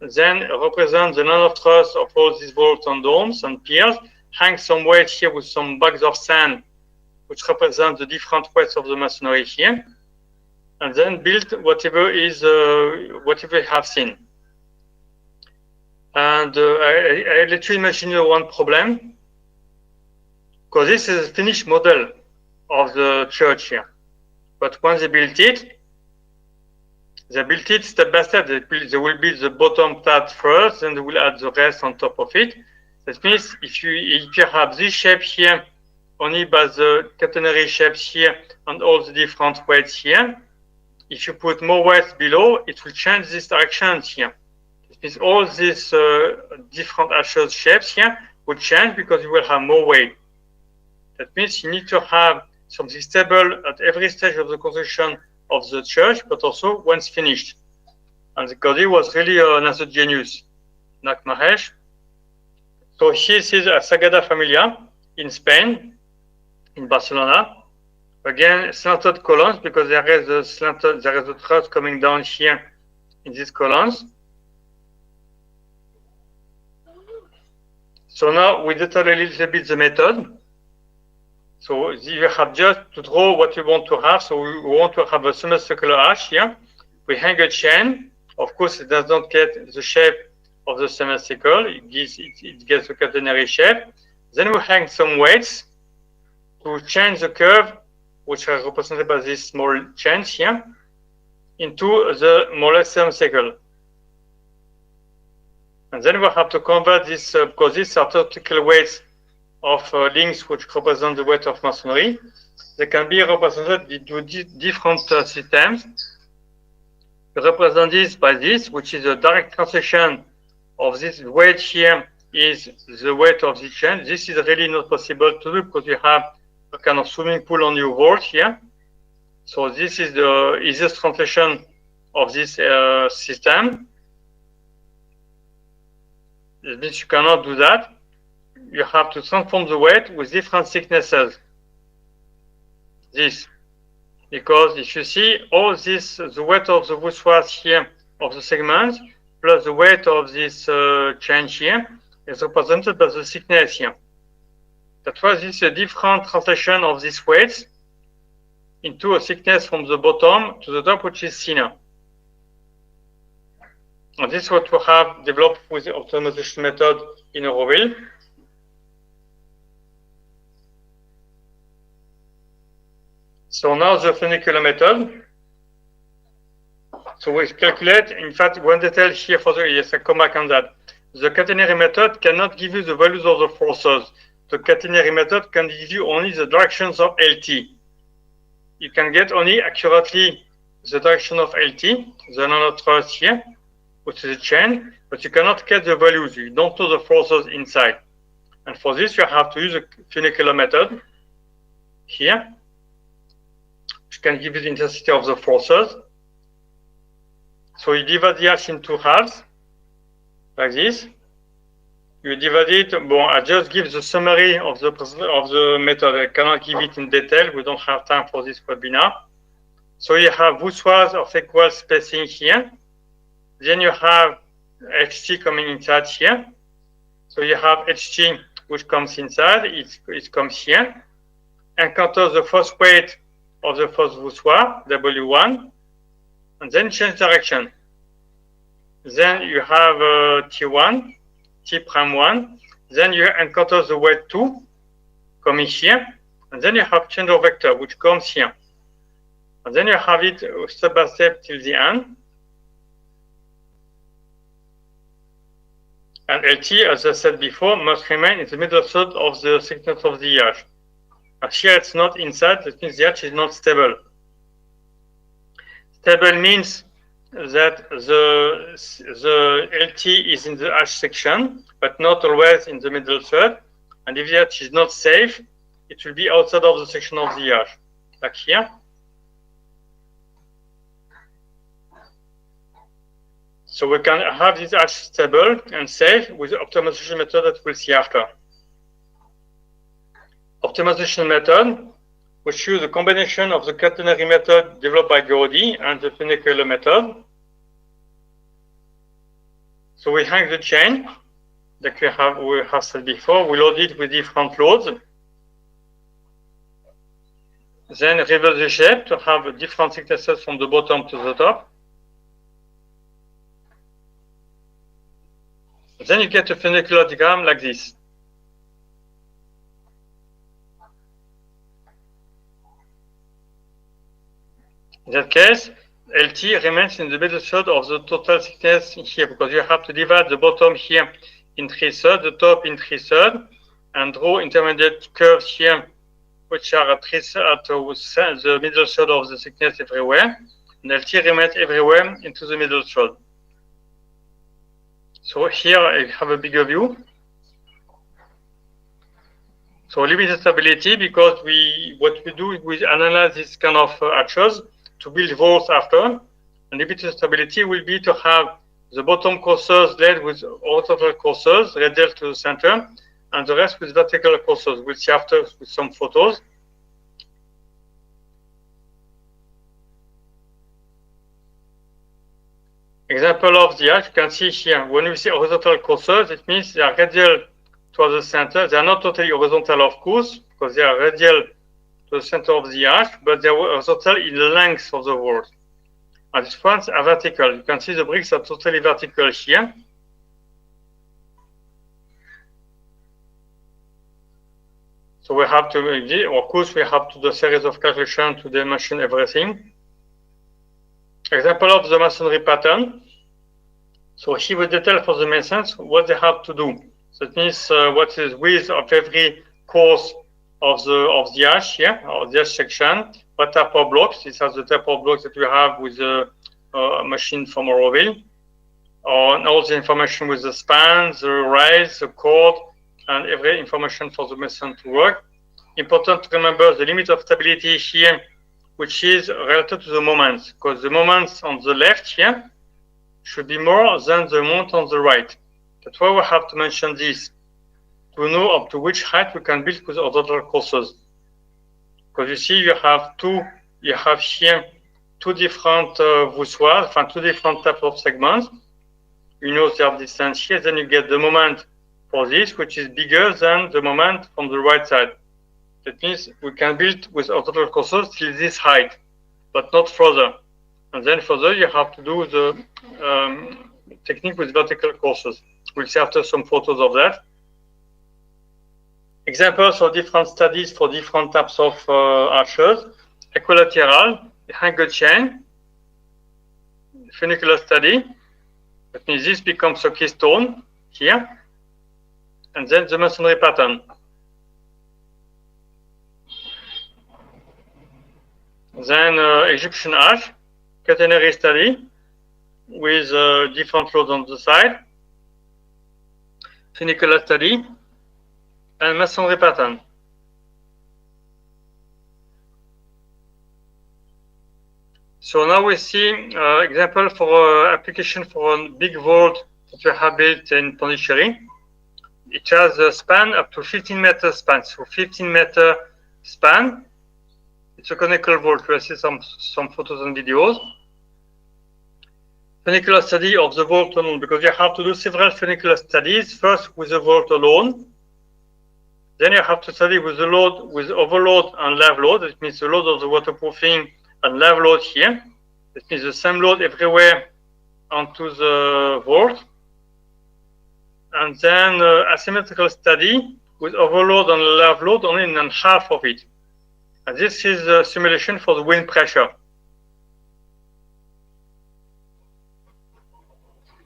Then represent the line of thrust of all these bolts and domes and piers. Hang some weight here with some bags of sand which represent the different weights of the masonry here, and then build whatever is whatever you have seen. And I let you imagine one problem, because this is a finished model of the church here. But when they built it step by step. They will build the bottom part first, then they will add the rest on top of it. That means if you have this shape here, only by the catenary shapes here and all the different weights here, if you put more weights below, it will change this direction here. It means all these different ashes shapes here will change because you will have more weight. That means you need to have something stable at every stage of the construction of the church, but also once finished. And Gaudi was really another genius, like Mahesh. So here is a Sagrada Familia in Spain, in Barcelona. Again, slanted columns because there is a truss coming down here in these columns. So now we detail a little bit the method. So you have just to draw what you want to have. So we want to have a semicircular arch here. We hang a chain. Of course, it does not get the shape of the semicircle. It gets a catenary shape. Then we hang some weights to change the curve, which are represented by these small chains here, into the more or less semicircle. And then we have to convert this, because these are vertical weights of links which represent the weight of masonry. They can be represented into different systems. We represent this by this, which is a direct translation of this weight here is the weight of the chain. This is really not possible to do because you have a kind of swimming pool on your wall here. So this is the easiest translation of this system. It means you cannot do that. You have to transform the weight with different thicknesses. This, because if you see all this, the weight of the voussoirs here of the segments plus the weight of this chain here is represented by the thickness here. That's why this is a different translation of these weights into a thickness from the bottom to the top, which is thinner. And this is what we have developed with the optimization method in Auroville. So now the funicular method. So we calculate, in fact, one detail here for the, yes, I come back on that. The catenary method cannot give you the values of the forces. The catenary method can give you only the directions of LT. You can get only accurately the direction of LT, the nanothrust here, which is a chain, but you cannot get the values. You don't know the forces inside. And for this, you have to use a funicular method here, which can give you the intensity of the forces. So you divide the arch in two halves, like this. You divide it. Bon, I just give the summary of the method. I cannot give it in detail. We don't have time for this webinar. So you have voussoirs of equal spacing here. Then you have HT coming inside here. So you have HT which comes inside. It comes here. Encounter the first weight of the first voussoir, W1, and then change direction. Then you have T1, T'1. Then you encounter the weight 2 coming here. And then you have change of vector, which comes here. And then you have it step by step till the end. And LT, as I said before, must remain in the middle third of the thickness of the arch. And here it's not inside, that means the arch is not stable. Stable means that the LT is in the arch section, but not always in the middle third. And if the arch is not safe, it will be outside of the section of the arch, like here. So we can have this arch stable and safe with the optimization method that we'll see after. Optimization method, which uses a combination of the catenary method developed by Gaudi and the funicular method. So we hang the chain that we have said before. We load it with different loads. Then reverse the shape to have different thicknesses from the bottom to the top. Then you get a funicular diagram like this. In that case, LT remains in the middle third of the total thickness here, because you have to divide the bottom here in 3/3, the top in 3/3, and draw intermediate curves here, which are at the middle third of the thickness everywhere. And LT remains everywhere into the middle third. So here I have a bigger view. So limited stability, because what we do is we analyze this kind of actions to build vaults after. And limited stability will be to have the bottom courses laid with horizontal courses radial to the center, and the rest with vertical courses. We'll see after with some photos. Example of the arch, you can see here, when we see horizontal courses, it means they are radial towards the center. They are not totally horizontal, of course, because they are radial to the center of the arch, but they are horizontal in the length of the wall. And these ones are vertical. You can see the bricks are totally vertical here. So we have to, of course, we have to do a series of calculations to dimension everything. Example of the masonry pattern. So here we detail for the masons what they have to do. So it means what is width of every course of the arch here, or the arch section, what type of blocks. These are the type of blocks that we have with the machine from Auroville. And all the information with the span, the raise, the chord, and every information for the mason to work. Important to remember the limit of stability here, which is related to the moments, because the moments on the left here should be more than the moment on the right. That's why we have to mention this, to know up to which height we can build with horizontal courses. Because you see, you have here two different voussoirs, two different types of segments. You know their distance here, then you get the moment for this, which is bigger than the moment from the right side. That means we can build with horizontal courses till this height, but not further. And then further, you have to do the technique with vertical courses. We'll see after some photos of that. Examples of different studies for different types of arches. Equilateral, angle chain, funicular study. That means this becomes a keystone here. And then the masonry pattern. Then Egyptian arch, catenary study with different loads on the side, funicular study, and masonry pattern. So now we see example for application for a big vault that we have built in Pondicherry. It has a span up to 15-meter span, so 15-meter span. It's a conical vault. We'll see some photos and videos. Funicular study of the vault alone, because you have to do several funicular studies. First with the vault alone. Then you have to study with the load, with overload and live load. It means the load of the waterproofing and live load here. It means the same load everywhere onto the vault. And then asymmetrical study with overload and live load only in half of it. And this is a simulation for the wind pressure.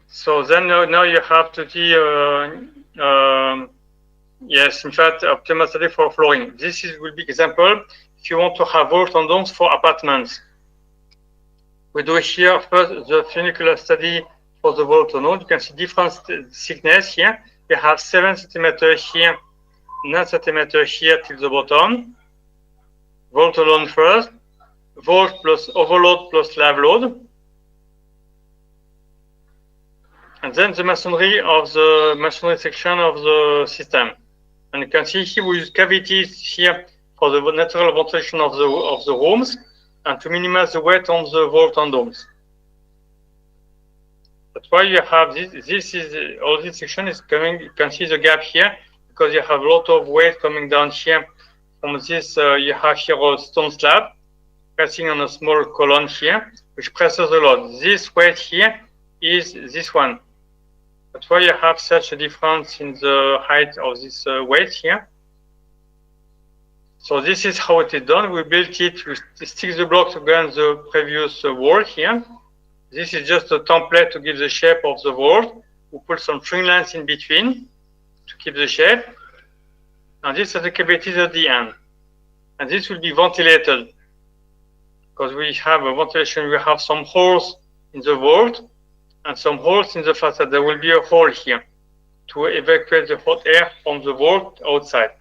So then now you have to see, yes, in fact, optimal study for flooring. This will be example if you want to have vault and domes for apartments. We do here first the funicular study for the vault alone. You can see different thickness here. We have 7 centimeters here, 9 centimeters here till the bottom. Vault alone first, vault plus overload plus live load. And then the masonry section of the system. And you can see here we use cavities here for the natural ventilation of the rooms and to minimize the weight on the vault and domes. That's why you have this all this section is coming, you can see the gap here because you have a lot of weight coming down here From this, you have here a stone slab pressing on a small column here, which presses a lot. This weight here is this one. That's why you have such a difference in the height of this weight here. So this is how it is done. We built it, we stick the blocks against the previous wall here. This is just a template to give the shape of the wall. We put some string lines in between to keep the shape. And this is the cavities at the end. And this will be ventilated. Because we have a ventilation, we have some holes in the vault and some holes in the facade. There will be a hole here to evacuate the hot air from the vault outside.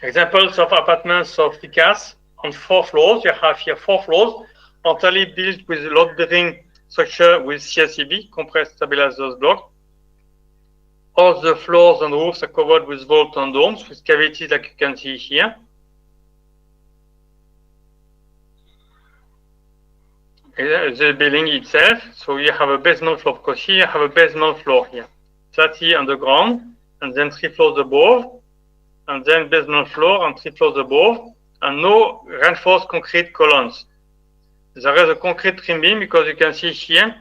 Examples of apartments of FICAS on 4 floors. You have here 4 floors, entirely built with load-bearing structure with CSEB, compressed stabilizers block. All the floors and roofs are covered with vault and domes with cavities like you can see here. The building itself, so you have a basement floor, because here you have a basement floor here. Flat here on the ground, and then 3 floors above, and then basement floor and 3 floors above, and no reinforced concrete columns. There is a concrete trim beam, because you can see here,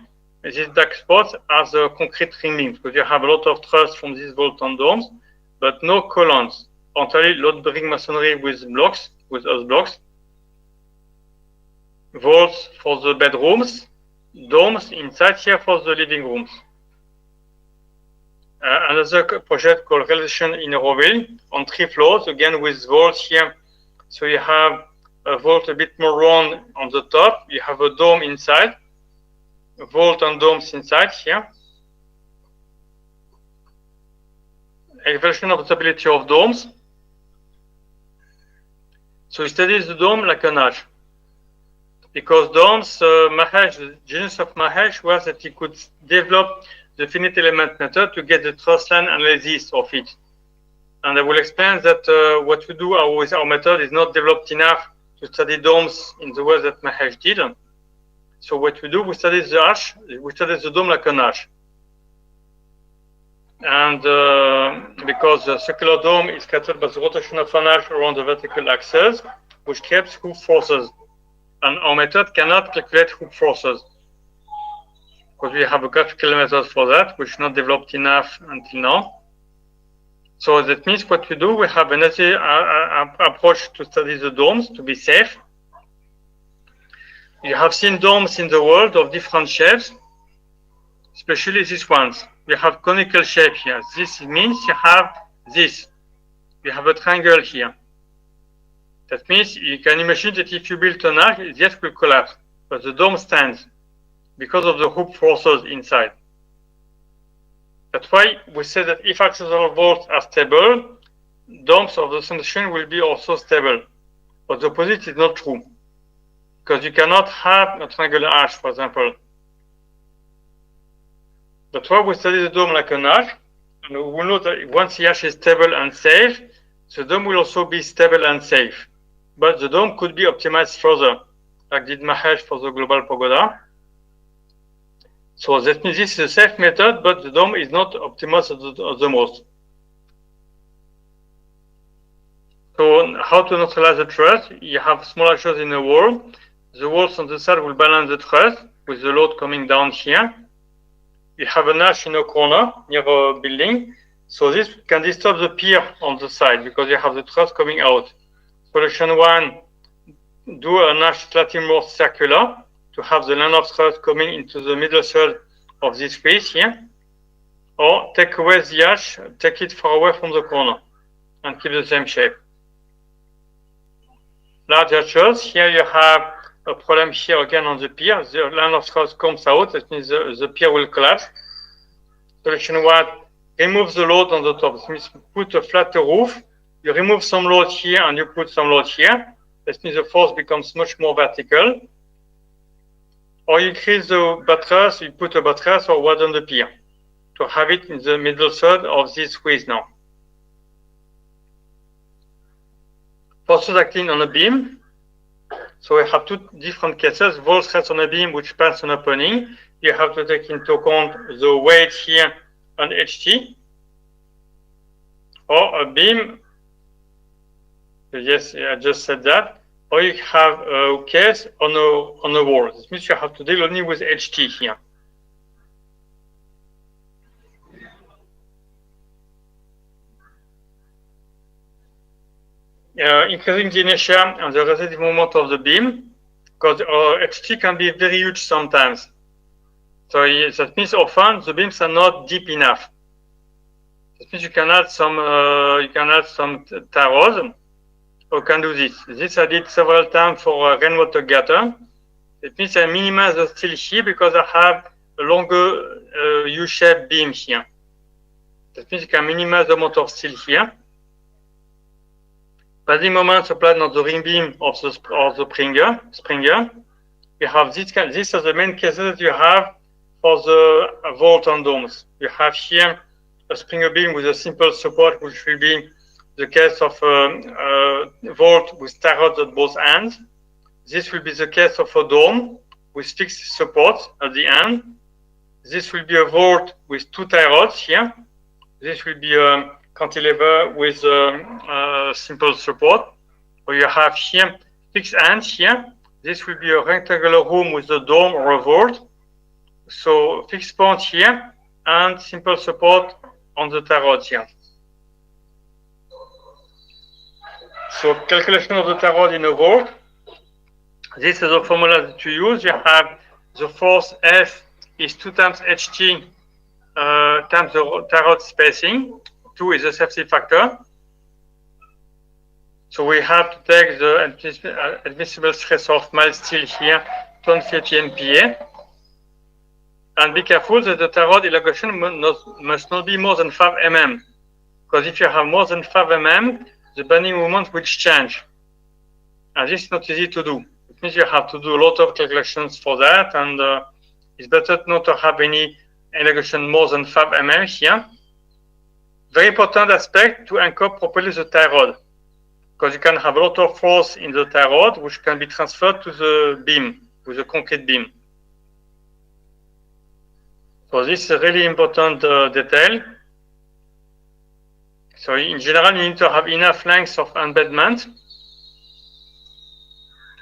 these dark spots are the concrete trim beams, because you have a lot of truss from these vault and domes, but no columns. Entirely load-bearing masonry with blocks, with earth blocks. Vaults for the bedrooms, domes inside here for the living rooms. Another project called Realization in Roville on 3 floors, again with vaults here. So you have a vault a bit more round on the top, you have a dome inside, a vault and domes inside here. Evaluation of the stability of domes. So we study the dome like an arch. Because domes, Mahesh, the genius of Mahesh was that he could develop the finite element method to get the truss line analysis of it. And I will explain that what we do with our method is not developed enough to study domes in the way that Mahesh did. So what we do, we study the arch, we study the dome like an arch. And because the circular dome is scattered by the rotation of an arch around the vertical axis, which keeps hoop forces. And our method cannot calculate hoop forces, because we have a graphical method for that, which is not developed enough until now. So that means what we do, we have another approach to study the domes to be safe. You have seen domes in the world of different shapes, especially these ones. We have conical shape here. This means you have this. You have a triangle here. That means you can imagine that if you build an arch, it just will collapse, but the dome stands because of the hoop forces inside. That's why we say that if accessible vaults are stable, domes of the solution will be also stable. But the opposite is not true, because you cannot have a triangular arch, for example. That's why we study the dome like an arch, and we will know that once the arch is stable and safe, the dome will also be stable and safe. But the dome could be optimized further, like did Mahesh for the global pagoda. So that means this is a safe method, but the dome is not optimized at the most. So how to neutralize the truss? You have small arches in the wall. The walls on the side will balance the truss with the load coming down here. You have an arch in a corner near a building. So this can disturb the pier on the side because you have the truss coming out. Solution 1, do an arch slightly more circular to have the line of truss coming into the middle third of this space here. Or take away the arch, take it far away from the corner and keep the same shape. Large arches, here you have a problem here again on the pier. The line of truss comes out, that means the pier will collapse. Solution 1, remove the load on the top. That means put a flatter roof. You remove some load here and you put some load here. That means the force becomes much more vertical. Or you increase the buttress, you put a buttress or widen the pier to have it in the middle third of this squeeze now. Forces acting on a beam. So we have 2 different cases. Walls rest on a beam which spans an opening. You have to take into account the weight here on HT. Or a beam Yes, I just said that. Or you have a case on a wall. This means you have to deal only with HT here. Increasing the inertia and the relative moment of the beam, because HT can be very huge sometimes. So that means often the beams are not deep enough. That means you can add some tie rods, or can do this. This I did several times for rainwater gutter. It means I minimize the steel here because I have a longer U-shaped beam here. That means you can minimize the amount of steel here. Bending moments applied on the ring beam of the springer. You have these are the main cases you have for the vault and domes. You have here a springer beam with a simple support, which will be the case of a vault with tie rods at both ends. This will be the case of a dome with fixed supports at the end. This will be a vault with two tie rods here. This will be a cantilever with a simple support. Or you have here fixed ends here. This will be a rectangular room with a dome or a vault. So fixed point here and simple support on the tie rods here. So calculation of the tie rod in a vault. This is the formula that you use. You have the force F is 2 times HT times the tie rod spacing. 2 is the safety factor. So we have to take the admissible stress of mild steel here, 250 MPa. And be careful that the tie rod elongation must not be more than 5 mm. Because if you have more than 5 mm, the bending moment will change. And this is not easy to do. It means you have to do a lot of calculations for that, and it's better not to have any elongation more than 5 mm here. Very important aspect to anchor properly the tie rod, because you can have a lot of force in the tie rod, which can be transferred to the beam, with the concrete beam. So this is a really important detail. So in general, you need to have enough length of embedment,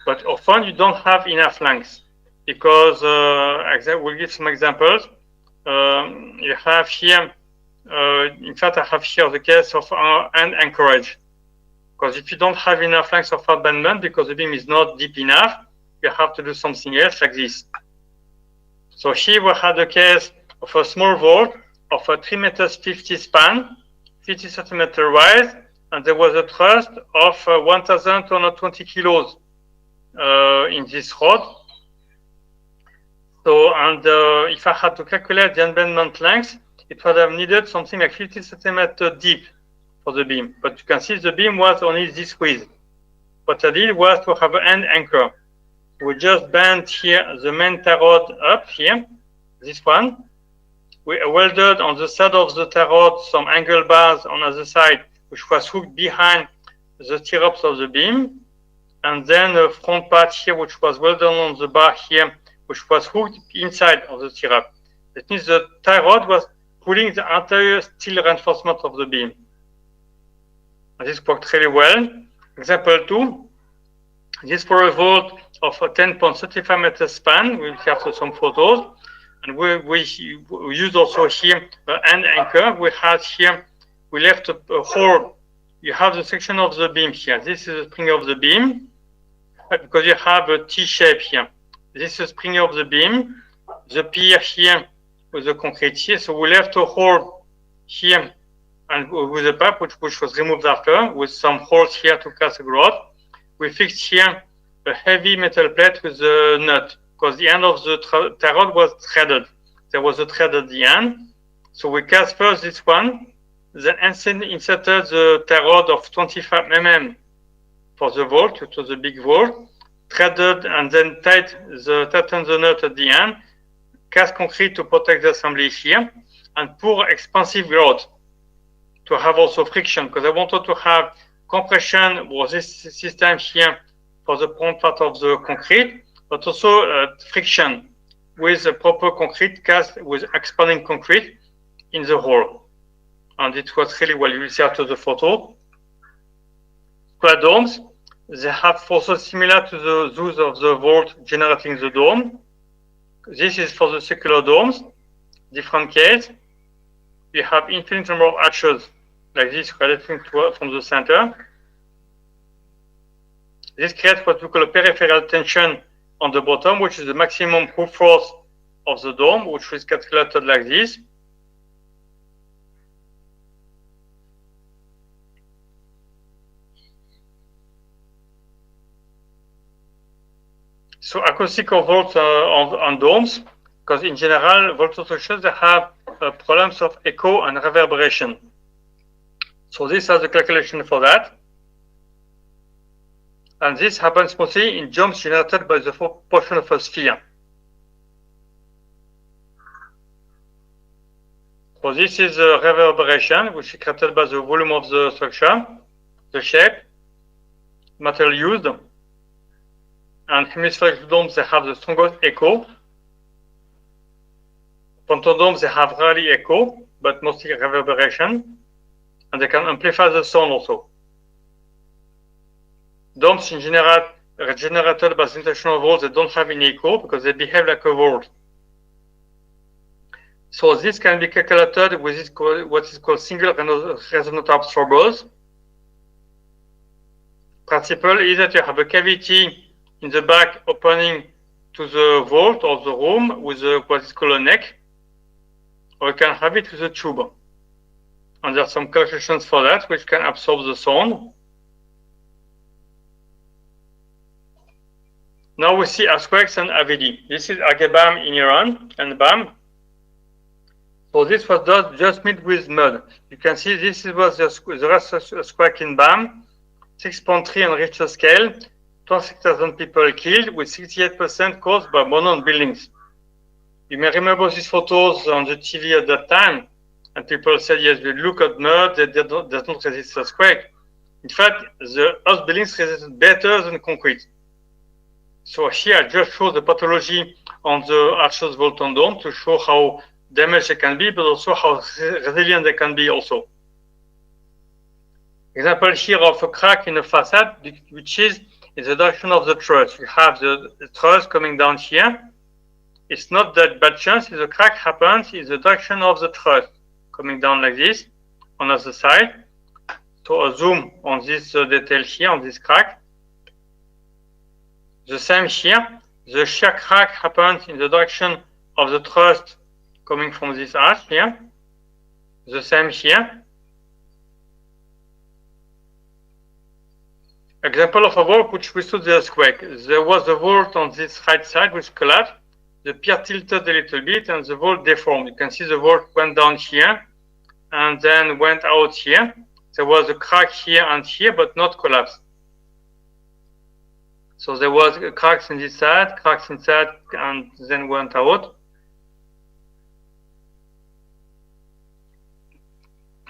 but often you don't have enough length because we'll give some examples. You have here, in fact, I have here the case of end anchorage. Because if you don't have enough length of embedment because the beam is not deep enough, you have to do something else like this. So here we had the case of a small vault of a 3 meters 50 span, 50 centimeter wide, and there was a thrust of 1,220 kilos in this rod. So, and if I had to calculate the embedment length, it would have needed something like 50 centimeters deep for the beam. But you can see the beam was only this width. What I did was to have an end anchor. We just bent here the main tie rod up here, this one. We welded on the side of the tie rod some angle bars on the other side, which was hooked behind the stirrups of the beam. And then a front part here, which was welded on the bar here, which was hooked inside of the stirrup. That means the tie rod was pulling the entire steel reinforcement of the beam. And this worked really well. Example 2, this for a vault of a 10.35 meter span. We'll have some photos. And we used also here an anchor. We had here, we left a hole. You have the section of the beam here. This is the spring of the beam, because you have a T shape here. This is the spring of the beam, the pier here with the concrete here. So we left a hole here and with a pipe, which was removed after, with some holes here to cast a rod. We fixed here a heavy metal plate with a nut, because the end of the tie rod was threaded. There was a thread at the end. So we cast first this one, then inserted the tie rod of 25 mm for the vault, which was a big vault, threaded and then tightened the nut at the end, cast concrete to protect the assembly here, and pour expansive grout to have also friction, because I wanted to have compression with this system here for the front part of the concrete, but also friction with a proper concrete cast with expanding concrete in the hole. And it was really well. You will see after the photo. square domes. They have forces similar to those of the vault generating the dome. This is for the circular domes, different case. You have infinite number of arches like this relating from the center. This creates what we call a peripheral tension on the bottom, which is the maximum proof force of the dome, which is calculated like this. So acoustical vaults on domes, because in general, vault structures, they have problems of echo and reverberation. So this has a calculation for that. And this happens mostly in jumps generated by the portion of a sphere. So this is a reverberation, which is created by the volume of the structure, the shape, material used. And hemispheric domes, they have the strongest echo. Ponton domes, they have rarely echo, but mostly reverberation. And they can amplify the sound also. Domes in general generated by the intentional vault, they don't have any echo because they behave like a vault. So this can be calculated with this, what is called single resonant absorbers. Principle is that you have a cavity in the back opening to the vault or the room with what is called a neck, or you can have it with a tube. And there are some calculations for that which can absorb the sound. Now we see earthquakes and AVD. This is Agebam in Iran and BAM. So this was just made with mud. You can see this was the rest of the earthquake in BAM, 6.3 on Richter scale, 26,000 people killed, with 68% caused by abandoned buildings. You may remember these photos on the TV at that time, and people said, yes, we look at mud, that does not resist earthquake. In fact, the earth buildings resist better than concrete. So here I just show the pathology on the arches vault and dome to show how damaged they can be, but also how resilient they can be also. Example here of a crack in a facade, which is in the direction of the truss. You have the truss coming down here. It's not that bad chance if the crack happens in the direction of the truss, coming down like this on the other side. So a zoom on this detail here, on this crack. The same here, the shear crack happens in the direction of the truss coming from this arch here. The same here. Example of a vault which withstood the earthquake. There was a vault on this right side which collapsed. The pier tilted a little bit and the vault deformed. You can see the vault went down here and then went out here. There was a crack here and here, but not collapse. So there was cracks in this side, cracks inside, and then went out.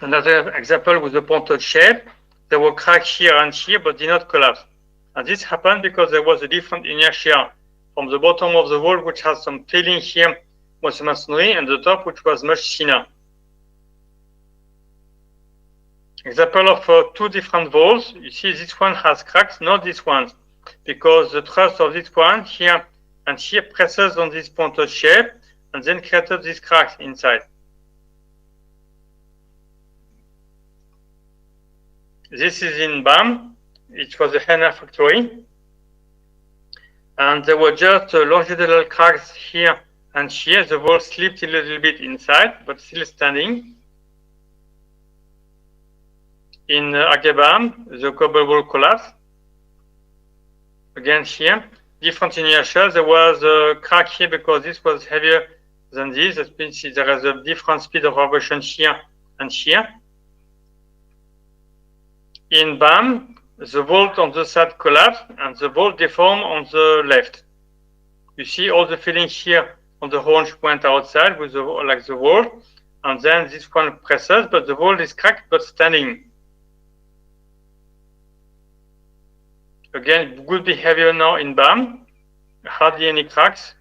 Another example with the pointed shape. There were cracks here and here, but did not collapse. And this happened because there was a different inertia from the bottom of the wall, which has some tailing here, was the masonry, and the top, which was much thinner. Example of two different walls. You see this one has cracks, not this one, because the truss of this one here and here presses on this pointed shape and then created these cracks inside. This is in BAM. It was a henna factory. And there were just longitudinal cracks here and here. The wall slipped a little bit inside, but still standing. In Agebam, the cobble wall collapsed. Again here, different inertia. There was a crack here because this was heavier than this. That means there is a different speed of vibration here and here. In BAM, the vault on the side collapsed and the vault deformed on the left. You see all the filling here on the orange went outside with the, like the wall, and then this one presses, but the wall is cracked but standing. Again, good behavior now in BAM, hardly any cracks,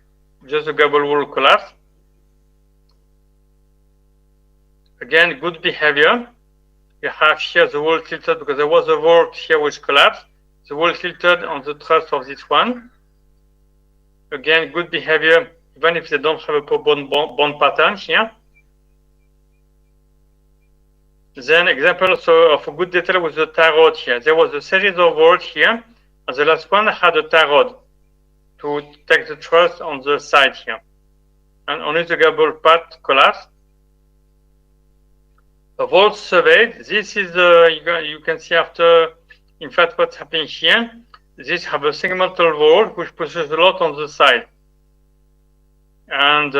just the gable wall collapse. Again, good behavior. You have here the wall tilted because there was a wall here which collapsed. The wall tilted on the truss of this one. Again, good behavior, even if they don't have a bond pattern here. Then example also of a good detail with the tie rod here. There was a series of walls here, and the last one had a tie rod to take the truss on the side here. And only the gable part collapsed. The walls surveyed. This is you can see after, in fact, what's happening here. This have a segmental wall which pushes a lot on the side, and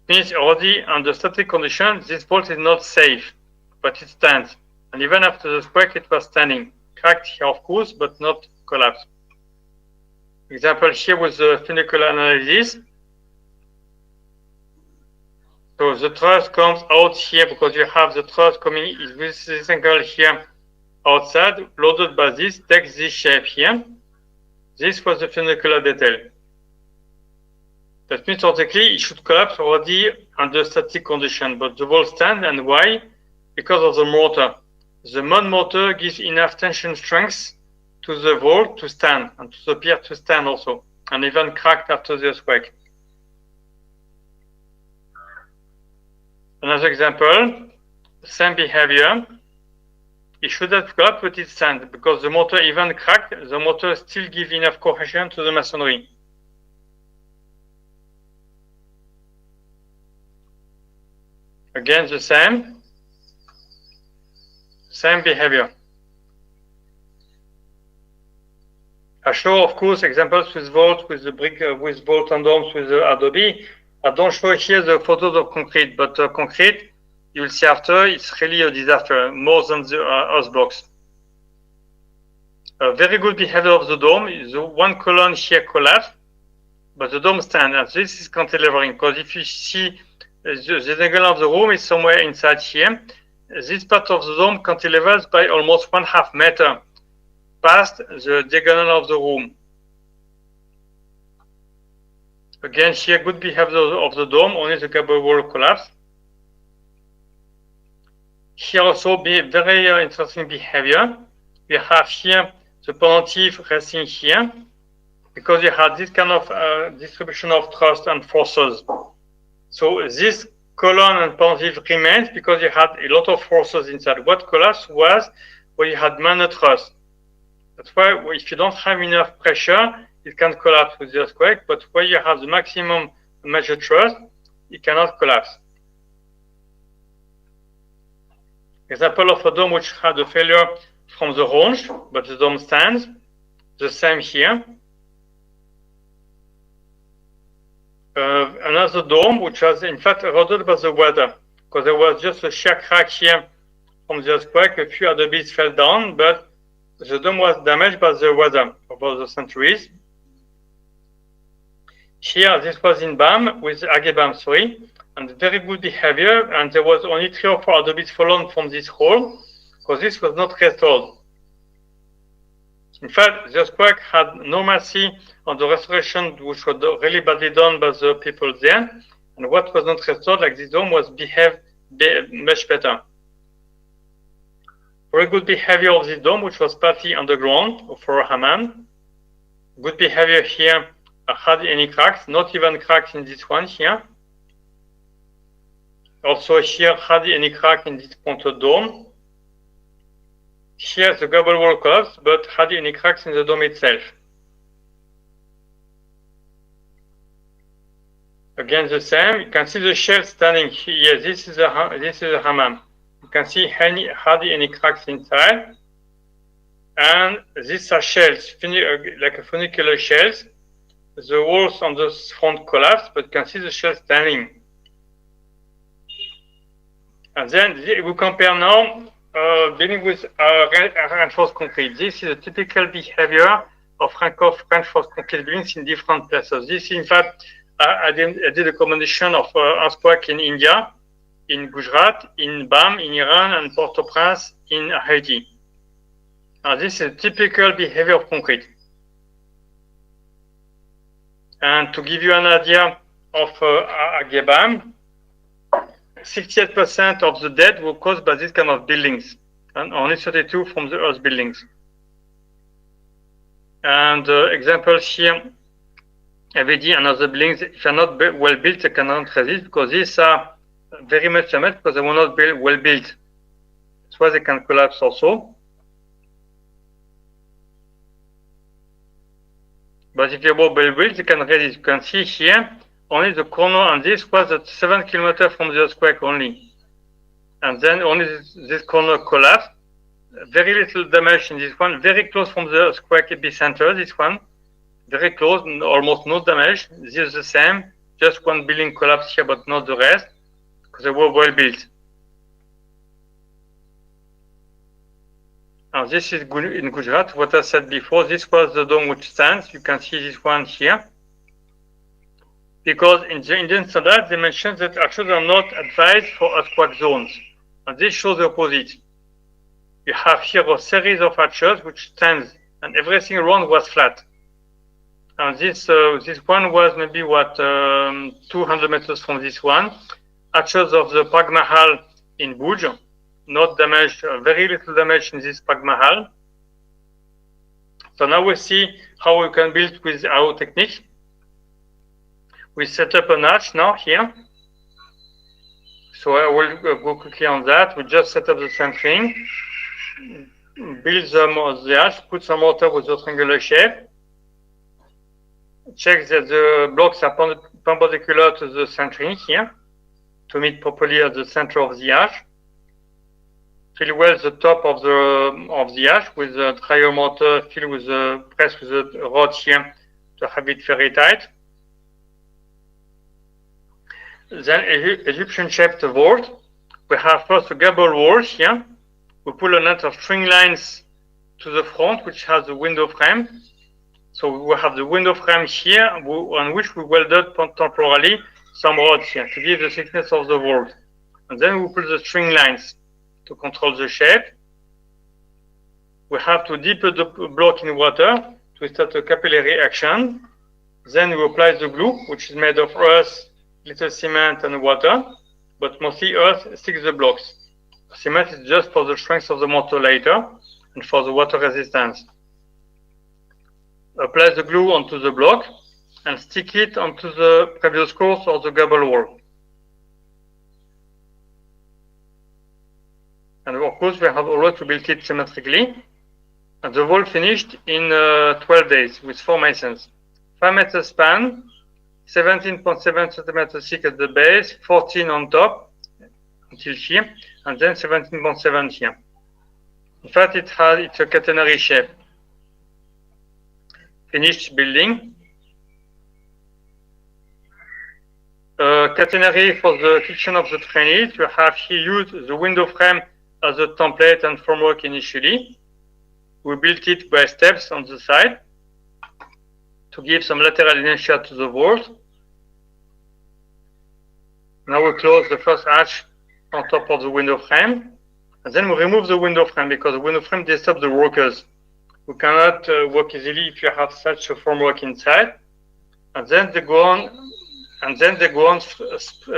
means already under static condition this bolt is not safe, but it stands. And even after the quake, it was standing, cracked here of course, but not collapsed. Example here with the funicular analysis. So the truss comes out here because you have the truss coming with this angle here outside, loaded by this, takes this shape here. This was the funicular detail. That means theoretically it should collapse already under static condition, but the wall stands. And why? Because of the mortar. The mud mortar gives enough tension strength to the wall to stand, and to the pier to stand also, and even cracked after the earthquake. Another example, same behavior. It should have collapsed, but it stands because the mortar even cracked. The mortar still gives enough cohesion to the masonry. Again, the same behavior. I show, of course, examples with vault, with the brick, with bolt and domes, with the adobe. I don't show here the photos of concrete, but concrete, you will see after, it's really a disaster, more than the house blocks. A very good behavior of the dome is the one column here collapsed, but the dome stands. And this is cantilevering, because if you see the angle of the room is somewhere inside here, this part of the dome cantilevers by almost 1/2 meter past the diagonal of the room. Again, here good behavior of the dome, only the gable wall collapsed. Here also be very interesting behavior. We have here the pendentive resting here, because you had this kind of distribution of thrust and forces. So this column and pendentive remains because you had a lot of forces inside. What collapsed was where you had minor thrust. That's why if you don't have enough pressure, it can collapse with the earthquake, but where you have the maximum major thrust, it cannot collapse. Example of a dome which had a failure from the ronge, but the dome stands. The same here. Another dome which was in fact eroded by the weather, because there was just a sheer crack here from the earthquake. A few adobes fell down, but the dome was damaged by the weather over the centuries. Here, this was in BAM with Agebam, and very good behavior. And there was only 3 or 4 adobes fallen from this hole, because this was not restored. In fact, the earthquake had no mercy on the restoration, which was really badly done by the people there. And what was not restored, like this dome, was behaved much better. Very good behavior of this dome, which was partly underground for a Hammam. Good behavior here, hardly any cracks, not even cracks in this one here. Also here, hardly any crack in this pointed dome. Here, the gable wall collapsed, but hardly any cracks in the dome itself. Again, the same. You can see the shell standing here. This is a hammam. You can see hardly any cracks inside. And these are shells, like a funicular shells. The walls on the front collapsed, but you can see the shell standing. And then we compare now dealing with reinforced concrete. This is a typical behavior of reinforced concrete buildings in different places. This, in fact, I did a combination of earthquake in India, in Gujarat, in BAM, in Iran, and Port-au-Prince in Haiti. This is a typical behavior of concrete. And to give you an idea of Agebam, 68% of the death were caused by this kind of buildings, and only 32 from the earth buildings. And examples here, AVD and other buildings, if they're not well built, they cannot resist because these are very much damaged because they were not well built. That's why they can collapse also. But if they were well built, they can resist. You can see here, only the corner on this was at 7 kilometers from the earthquake only. And then only this corner collapsed. Very little damage in this one, very close from the earthquake epicenter, this one. Very close, almost no damage. This is the same, just one building collapsed here, but not the rest, because they were well built. Now this is in Gujarat, what I said before. This was the dome which stands. You can see this one here. Because in the Indian standard, they mentioned that archers are not advised for earthquake zones. And this shows the opposite. You have here a series of archers which stands, and everything around was flat. And this one was maybe 200 meters from this one. Archers of the Taj Mahal in Bhuj, not damaged, very little damage in this Taj Mahal. So now we see how we can build with our technique. We set up an arch now here. So I will go quickly on that. We just set up the centering, build the arch, put some mortar with a triangular shape. Check that the blocks are perpendicular to the centering here to meet properly at the center of the arch. Fill well the top of the arch with the triangular mortar. Fill with the press with the rod here to have it very tight. Then Egyptian-shaped vault. We have first a gable wall here. We pull a net of string lines to the front, which has the window frame. So we have the window frame here, on which we welded temporarily some rods here to give the thickness of the vault. And then we put the string lines to control the shape. We have to dip the block in water to start a capillary action. Then we apply the glue, which is made of earth, little cement and water, but mostly earth sticks the blocks. Cement is just for the strength of the mortar later and for the water resistance. Apply the glue onto the block and stick it onto the previous course or the gable wall. And of course, we have always to build it symmetrically. And the wall finished in 12 days with 4 masons. 5 meters span, 17.7 centimeters thick at the base, 14 on top until here, and then 17.7 here. In fact, it's a catenary shape. Finished building. Catenary for the kitchen of the trainees. You have here used the window frame as a template and formwork initially. We built it by steps on the side to give some lateral inertia to the walls. Now we close the first arch on top of the window frame. And then we remove the window frame because the window frame disturbs the workers. We cannot work easily if you have such a formwork inside. And then they go on,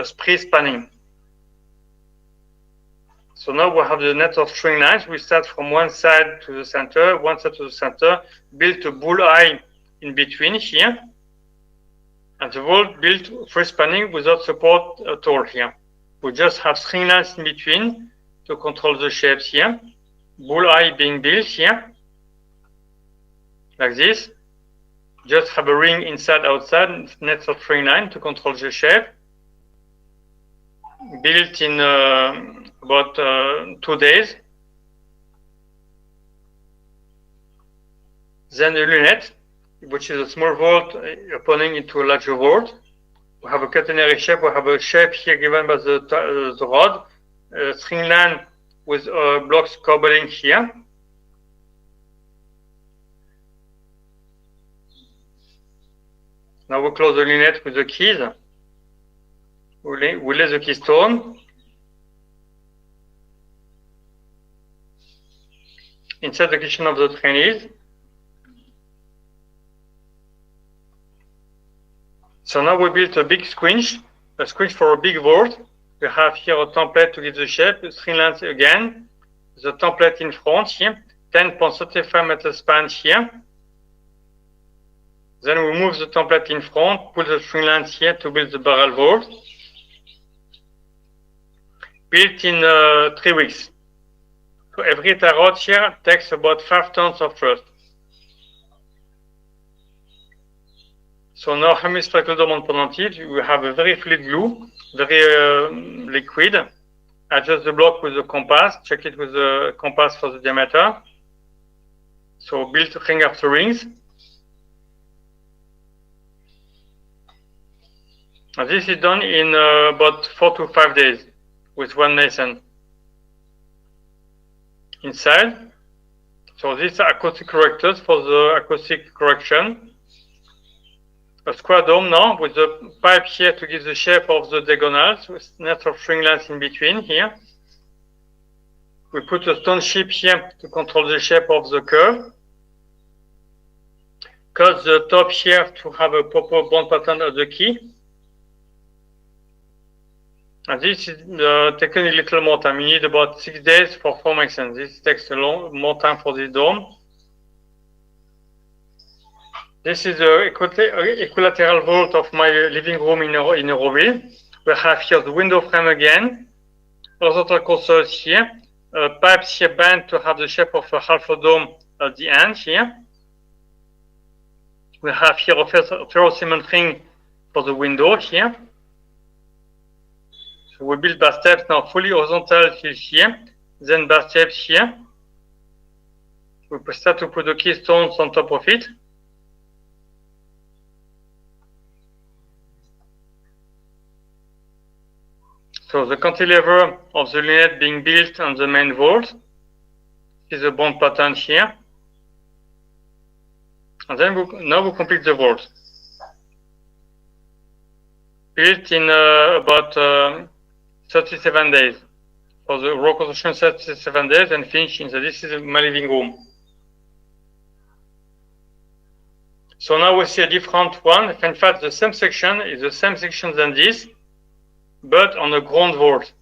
spree spanning. So now we have the net of string lines. We start from one side to the center, build a bullseye in between here. And the wall built free spanning without support at all here. We just have string lines in between to control the shapes here. Bullseye being built here, like this. Just have a ring inside, outside, nets of string line to control the shape. Built in about 2 days. Then a lunette, which is a small vault opening into a larger vault. We have a catenary shape. We have a shape here given by the rod, string line with blocks cobbling here. Now we close the lunette with the keys. We lay the keystone. Inside the kitchen of the trainees. So now we built a big squinch for a big vault. We have here a template to give the shape, string length again, the template in front here, 10.35 meter span here. Then we move the template in front, put the string length here to build the barrel vault. Built in 3 weeks. So every tarot here takes about 5 tons of thrust. So now hemispherical dome on pendentive, we have a very fluid glue, very liquid. Adjust the block with the compass, check it with the compass for the diameter. So build ring after rings. And this is done in about 4 to 5 days with one mason. Inside, so these are acoustic correctors for the acoustic correction. A square dome now with the pipe here to give the shape of the diagonals with net of string length in between here. We put a stone ship here to control the shape of the curve. Cut the top here to have a proper bond pattern of the key. And this is taken a little more time. You need about 6 days for formation. This takes more time for this dome. This is the equilateral vault of my living room in Euroville. We have here the window frame again, horizontal courses here, pipes here bent to have the shape of a half a dome at the end here. We have here a ferrocement ring for the window here. So we build bar steps now fully horizontal till here, then bar steps here. We start to put the keystones on top of it. So the cantilever of the lunette being built on the main vault. This is the bond pattern here. And then now we complete the vault. Built in about 37 days. For the raw construction, 37 days, and finishing. So this is my living room. So now we see a different one. In fact, the same section is the same section than this, but on a ground vault.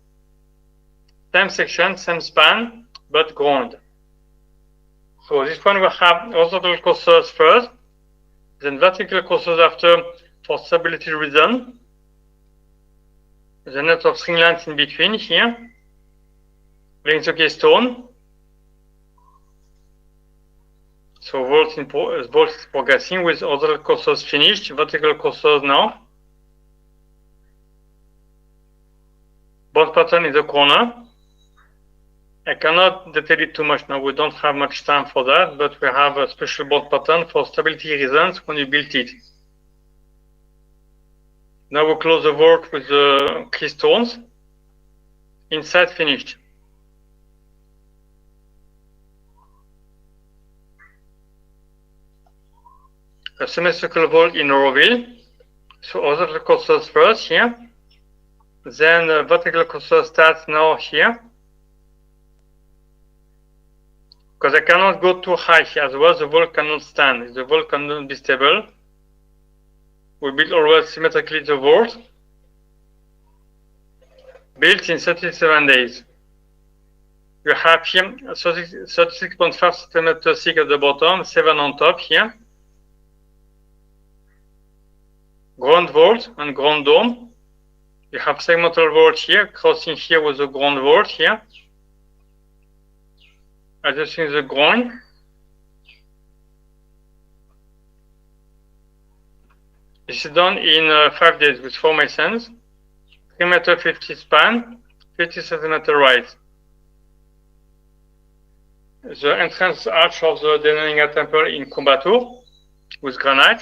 Same section, same span, but ground. So this one will have horizontal courses first, then vertical courses after for stability reason. The net of string length in between here. Laying the keystone. So vault is progressing with horizontal courses finished, vertical courses now. Bond pattern in the corner. I cannot detail it too much now, we don't have much time for that, but we have a special bond pattern for stability reasons when you build it. Now we close the vault with the keystones. Inside finished. A semicircular vault in Euroville. So horizontal courses first here. Then vertical courser starts now here. Because I cannot go too high here, otherwise the vault cannot stand. The vault cannot be stable. We build always symmetrically the vault. Built in 37 days. You have here 36.5 centimeters thick at the bottom, 7 on top here. Ground vault and ground dome. You have segmental vault here, crossing here with the ground vault here. Adjusting the ground. This is done in 5 days with 4 masons. 3.50 m span, 50 cm rise. The entrance arch of the Denoninga temple in Combatour with granite.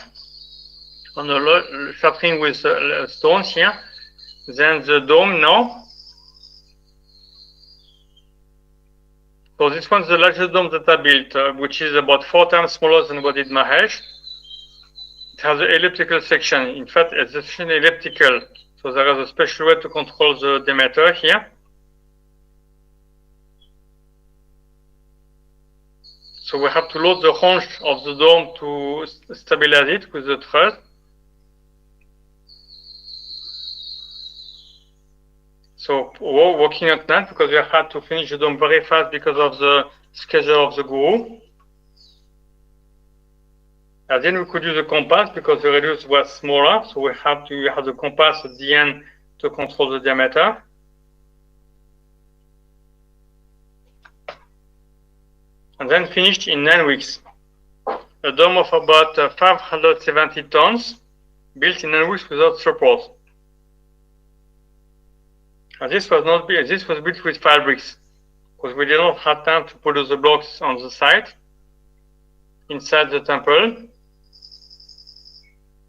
On the shuttering with stones here. Then the dome now. So this one's the largest dome that I built, which is about 4 times smaller than what did Mahesh. It has an elliptical section. In fact, it's a section elliptical. So there is a special way to control the diameter here. So we have to load the haunch of the dome to stabilize it with the truss. So we're working on that because we had to finish the dome very fast because of the schedule of the guru. And then we could use a compass because the radius was smaller, so we have to have the compass at the end to control the diameter. And then finished in 9 weeks. A dome of about 570 tons, built in 9 weeks without support. And this was not built. This was built with fabrics because we did not have time to put the blocks on the site inside the temple.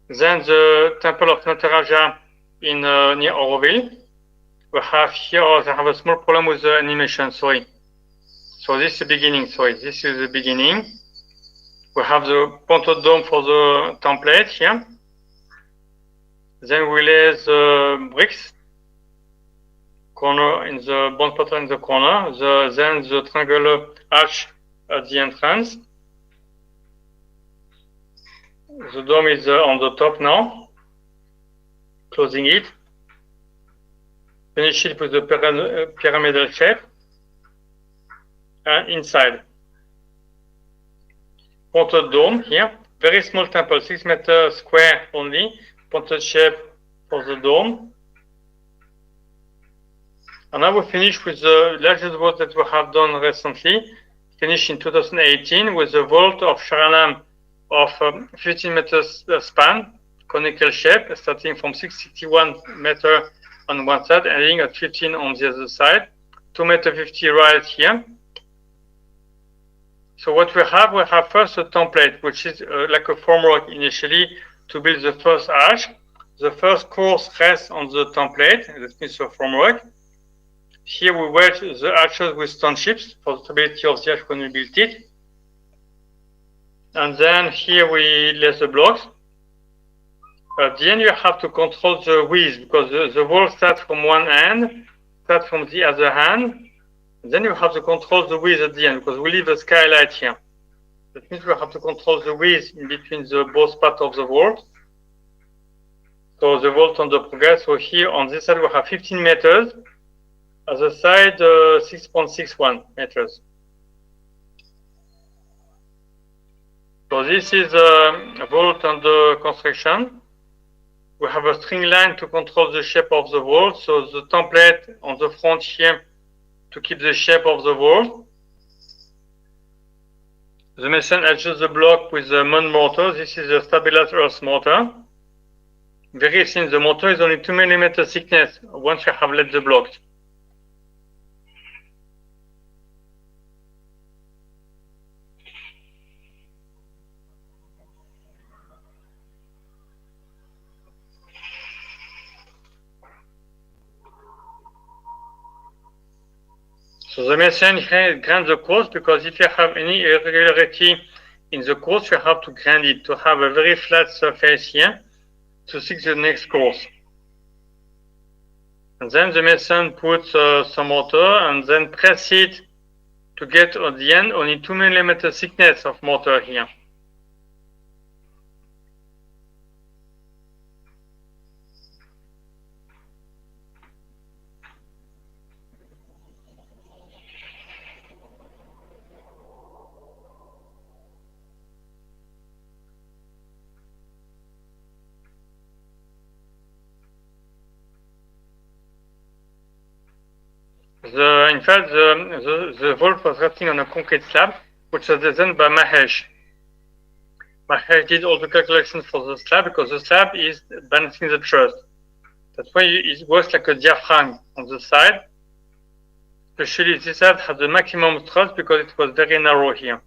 Then the temple of Nataraja in near Auroville. We have here. I have a small problem with the animation. Sorry. So this is the beginning. Sorry, this is the beginning. We have the pointed dome for the template here. Then we lay the bricks. Corner in the bond pattern in the corner, then the triangular arch at the entrance. The dome is on the top now, closing it. Finish it with the pyramidal shape. And inside, pointed dome here, very small temple, 6 meters square only, pointed shape for the dome. And now we finish with the largest vault that we have done recently, finished in 2018 with a vault of Sharanam of 15 meters span, conical shape, starting from 661 meter on one side, ending at 15 on the other side, 2.50 m right here. So what we have first a template, which is like a formwork initially to build the first arch. The first course rests on the template, that means the formwork. Here we wedge the arches with stone chips for the stability of the arch when we build it. And then here we lay the blocks. At the end you have to control the width because the wall starts from one end, starts from the other hand. And then you have to control the width at the end because we leave a skylight here. That means we have to control the width in between the both parts of the vault. So the vault on the progress. So here on this side we have 15 meters. At the side, 6.61 meters. So this is a vault under construction. We have a string line to control the shape of the vault. So the template on the front here to keep the shape of the vault. The mason adjusts the block with the mud mortar. This is a stabilized earth mortar. Very thin. The mortar is only 2 mm thickness once you have laid the blocks. So the mason grinds the course because if you have any irregularity in the course, you have to grind it to have a very flat surface here to fix the next course. And then the mason puts some mortar and then press it to get at the end only 2 mm thickness of mortar here. In fact, the vault was resting on a concrete slab, which was designed by Mahesh. Mahesh did all the calculations for the slab because the slab is balancing the truss. That's why it works like a diaphragm on the side. Especially this side has the maximum truss because it was very narrow here.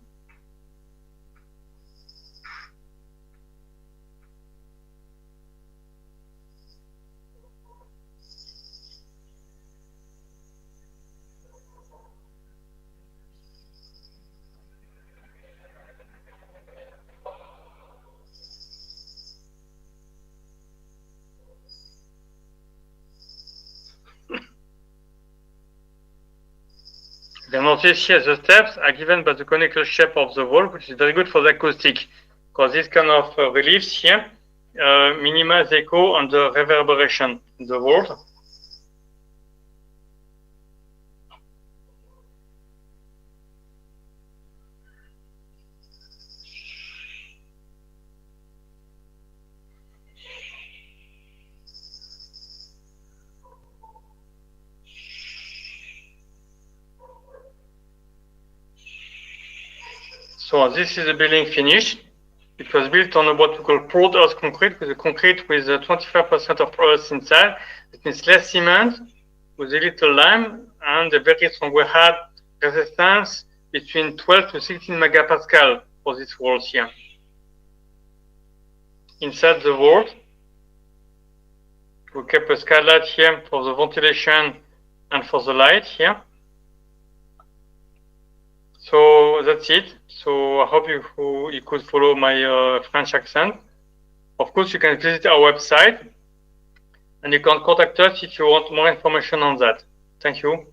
Then notice here the steps are given by the conical shape of the wall, which is very good for the acoustic, because this kind of reliefs here minimize echo and the reverberation in the wall. So this is the building finish. It was built on what we call poured earth concrete, with a concrete with 25% of earth inside. It means less cement, with a little lime, and a very strong. We had resistance between 12 to 16 megapascal for these walls here. Inside the wall, we kept a skylight here for the ventilation and for the light here. So that's it. So I hope you could follow my French accent. Of course, you can visit our website and you can contact us if you want more information on that. Thank you.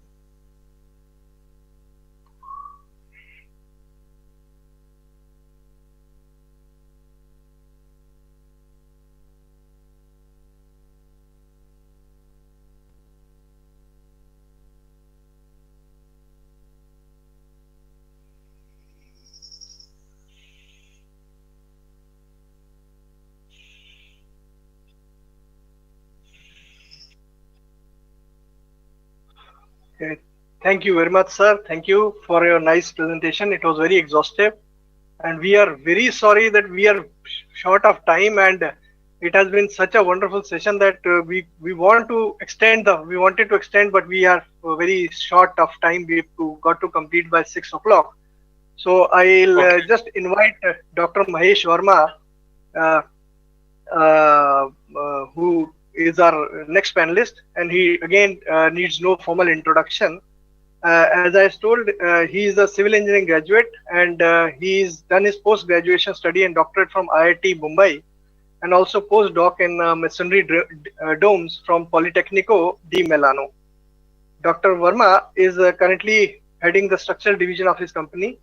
Okay. Thank you very much, sir. Thank you for your nice presentation. It was very exhaustive. And we are very sorry that we are short of time, and it has been such a wonderful session that we wanted to extend, but we are very short of time. We got to complete by 6 o'clock. So I'll just invite Dr. Mahesh Verma, who is our next panelist, and he again needs no formal introduction. As I was told, he is a civil engineering graduate, and he's done his post-graduation study and doctorate from IIT Mumbai, and also postdoc in masonry domes from Politecnico di Milano. Dr. Verma is currently heading the structural division of his company,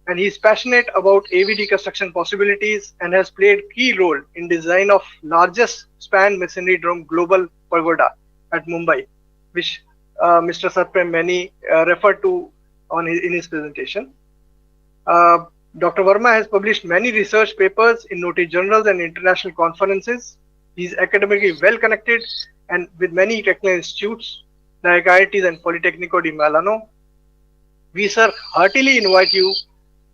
and he's passionate about AVD construction possibilities and has played key role in design of largest span masonry dome global pagoda at Mumbai, which Mr. Satprem Mani referred to in his presentation. Dr. Verma has published many research papers in noted journals and international conferences. He is academically well connected and with many technical institutes like IITs and Politecnico di Milano. We, sir, heartily invite you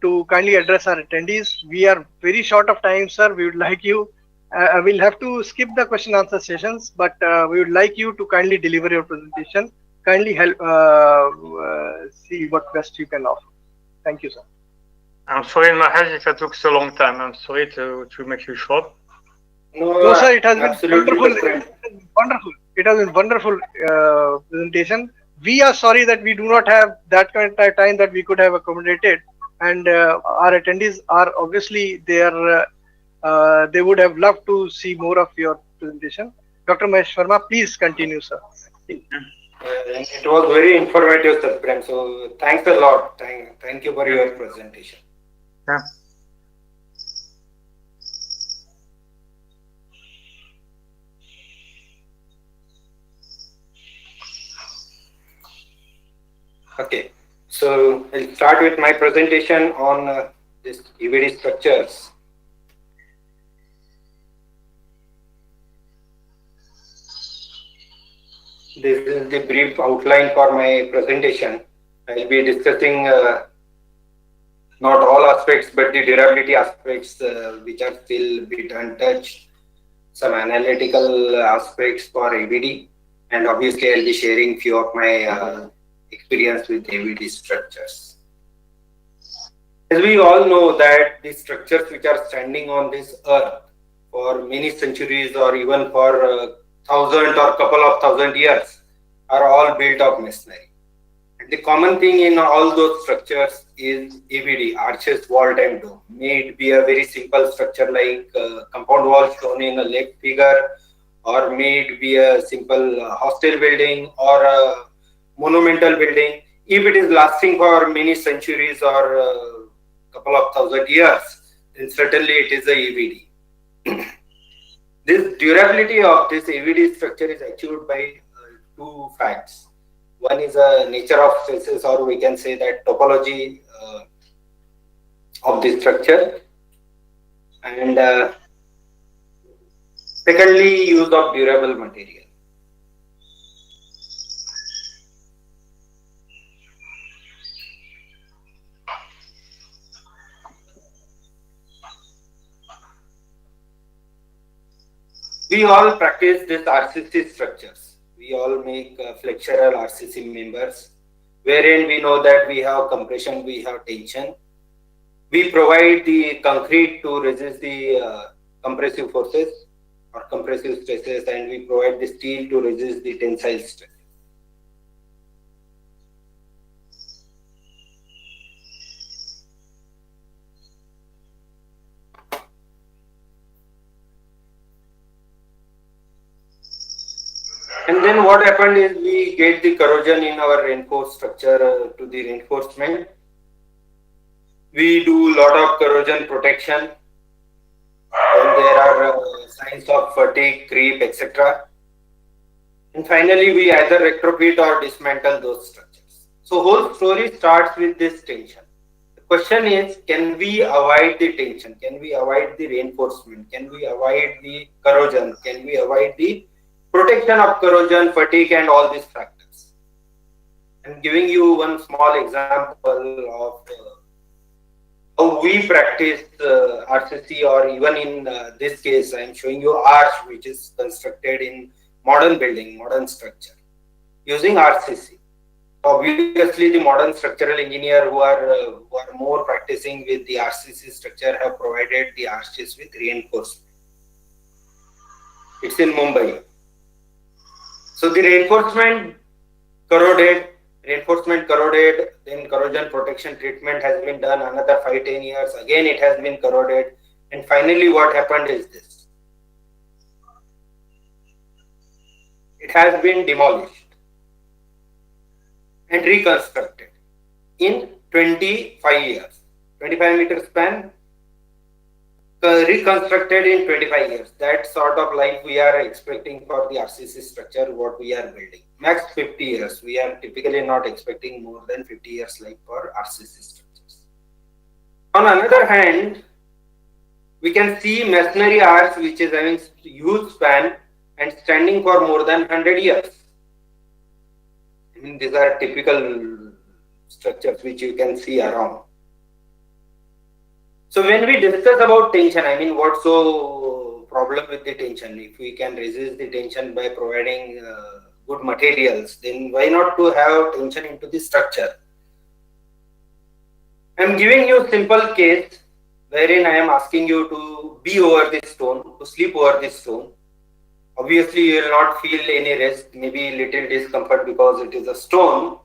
to kindly address our attendees. We are very short of time, sir. We would like you. We'll have to skip the question answer sessions, but we would like you to kindly deliver your presentation. Kindly help see what best you can offer. Thank you, sir. I'm sorry, Mahesh, if I took so long time. I'm sorry to make you short. No, sir, it has been wonderful. It has been wonderful presentation. We are sorry that we do not have that kind of time that we could have accommodated, and our attendees are obviously they would have loved to see more of your presentation. Dr. Mahesh Verma, please continue, sir. It was very informative, Sir Prem. So thanks a lot. Thank you for your presentation. Yeah. Okay, so I'll start with my presentation on this EVD structures. This is the brief outline for my presentation. I'll be discussing not all aspects, but the durability aspects which are still a bit untouched, some analytical aspects for AVD, and obviously I'll be sharing few of my experience with AVD structures. As we all know that the structures which are standing on this earth for many centuries or even for 1,000 or couple of thousand years are all built of masonry. And the common thing in all those structures is AVD, arches, vault and dome. May it be a very simple structure like compound wall shown in a left figure, or may it be a simple hostel building or a monumental building. If it is lasting for many centuries or a couple of thousand years, then certainly it is a AVD. This durability of this AVD structure is achieved by two facts. One is a nature of faces, or we can say that topology of the structure, and secondly, use of durable material. We all practice this RCC structures. We all make flexural RCC members, wherein we know that we have compression, we have tension. We provide the concrete to resist the compressive forces or compressive stresses, and we provide the steel to resist the tensile stress. And then what happened is we get the corrosion in our reinforced structure to the reinforcement. We do lot of corrosion protection. Then there are signs of fatigue, creep, etc. And finally, we either retrofit or dismantle those structures. So whole story starts with this tension. The question is, can we avoid the tension? Can we avoid the reinforcement? Can we avoid the corrosion? Can we avoid the protection of corrosion, fatigue, and all these factors? I'm giving you one small example of how we practice RCC, or even in this case, I'm showing you arch, which is constructed in modern building, modern structure, using RCC. Obviously, the modern structural engineer who are more practicing with the RCC structure have provided the arches with reinforcement. It's in Mumbai. So the reinforcement corroded, then corrosion protection treatment has been done another 5-10 years. Again, it has been corroded, and finally, what happened is this: it has been demolished and reconstructed in 25 years. 25-meter span, reconstructed in 25 years. That sort of life we are expecting for the RCC structure, what we are building. Max 50 years. We are typically not expecting more than 50 years life for RCC structures. On another hand, we can see masonry arch which is having huge span and standing for more than 100 years. I mean, these are typical structures which you can see around. So when we discuss about tension, I mean, what's so problem with the tension? If we can resist the tension by providing good materials, then why not to have tension into the structure? I am giving you a simple case wherein I am asking you to be over this stone, to sleep over this stone. Obviously, you will not feel any rest, maybe little discomfort because it is a stone.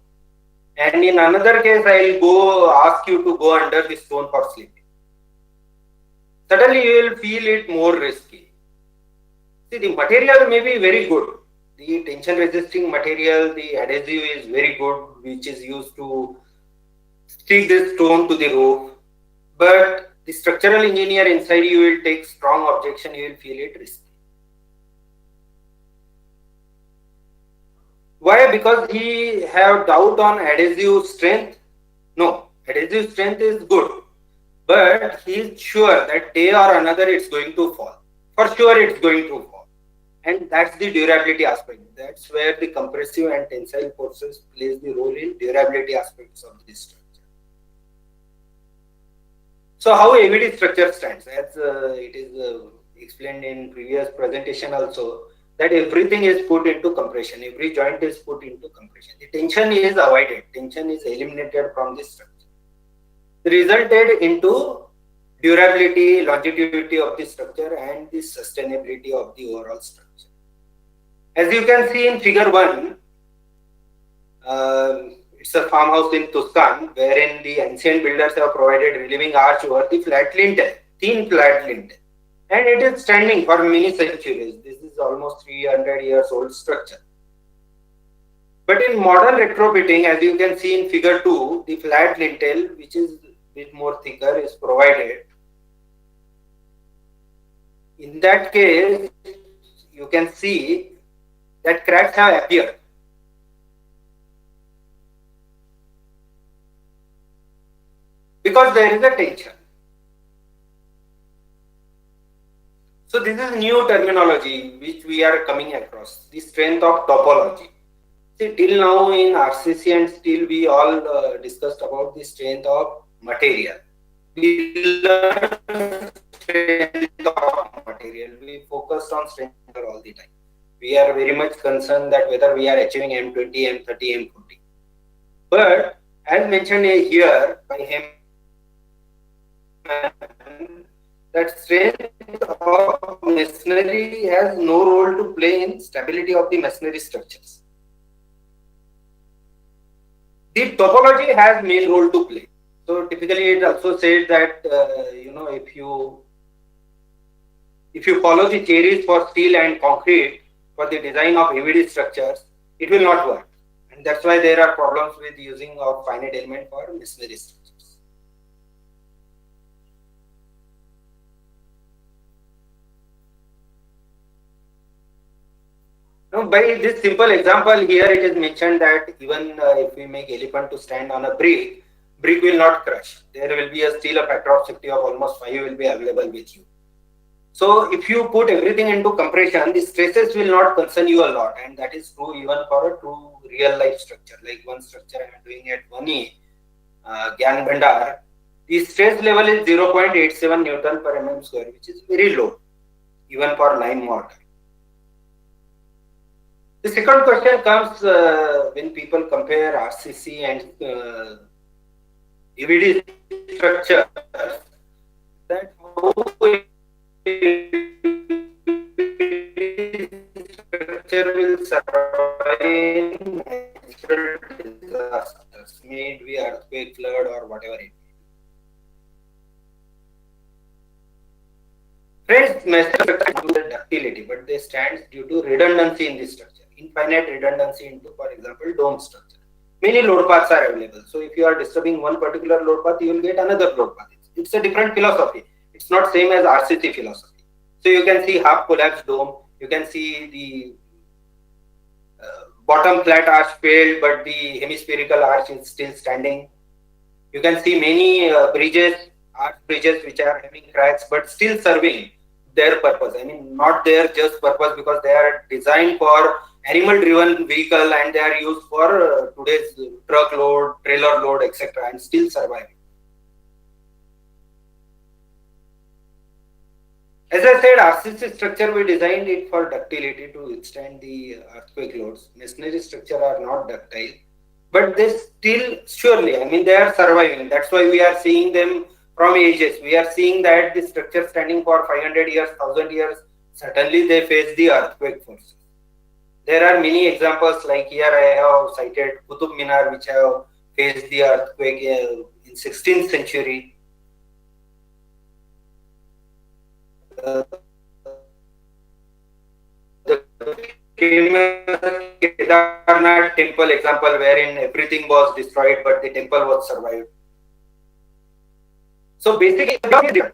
And in another case, I will go ask you to go under the stone for sleeping. Suddenly, you will feel it more risky. See, the material may be very good. The tension resisting material, the adhesive is very good, which is used to stick this stone to the roof. But the structural engineer inside you will take strong objection, you will feel it risky. Why? Because he have doubt on adhesive strength? No, adhesive strength is good. But he is sure that day or another it's going to fall. For sure it's going to fall. And that's the durability aspect. That's where the compressive and tensile forces plays the role in durability aspects of this structure. So how AVD structure stands, as it is explained in previous presentation also, that everything is put into compression. Every joint is put into compression. The tension is avoided. Tension is eliminated from this structure. Resulted into durability, longevity of the structure and the sustainability of the overall structure. As you can see in figure 1, it's a farmhouse in Tuscan wherein the ancient builders have provided relieving arch over the flat lintel, thin flat lintel, and it is standing for many centuries. This is almost 300 years old structure. But in modern retrofitting, as you can see in figure 2, the flat lintel, which is bit more thicker, is provided. In that case, you can see that cracks have appeared. Because there is a tension. So this is new terminology which we are coming across, the strength of topology. See, till now in RCC and steel, we all discussed about the strength of material. We learned strength of material. We focused on strength of material all the time. We are very much concerned that whether we are achieving M20, M30, M40. But as mentioned here by Heyman, that strength of masonry has no role to play in stability of the masonry structures. The topology has main role to play. So typically, it also says that if you follow the theories for steel and concrete for the design of EVD structures, it will not work, and that's why there are problems with using of finite element for masonry structures. Now, by this simple example here, it is mentioned that even if we make elephant to stand on a brick will not crush. There will be a still a factor of safety of almost 5 will be available with you. So if you put everything into compression, the stresses will not concern you a lot, and that is true even for a true real life structure. Like one structure I am doing at 1A, Gyan Bhandar, the stress level is 0.87 Newton per mm square, which is very low, even for lime mortar. The second question comes when people compare RCC and EVD structures, that how structure will survive in natural disasters, may it be earthquake, flood, or whatever it may. Friends, masonry structure due to ductility, but they stand due to redundancy in the structure, infinite redundancy into, for example, dome structure. Many load paths are available. So if you are disturbing one particular load path, you will get another load path. It's a different philosophy. It's not same as RCC philosophy. So you can see half collapsed dome. You can see the bottom flat arch failed, but the hemispherical arch is still standing. You can see many arch bridges which are having cracks, but still serving their purpose. I mean, not their just purpose, because they are designed for animal-driven vehicle and they are used for today's truck load, trailer load, etc., and still surviving. As I said, RCC structure, we designed it for ductility to withstand the earthquake loads. Masonry structure are not ductile, but they still, surely, I mean, they are surviving. That's why we are seeing them from ages. We are seeing that the structure standing for 500 years, 1000 years, certainly they face the earthquake forces. There are many examples, like here I have cited Qutub Minar, which have faced the earthquake in 16th century. The famous Kedarnath temple example, wherein everything was destroyed, but the temple was survived. So basically,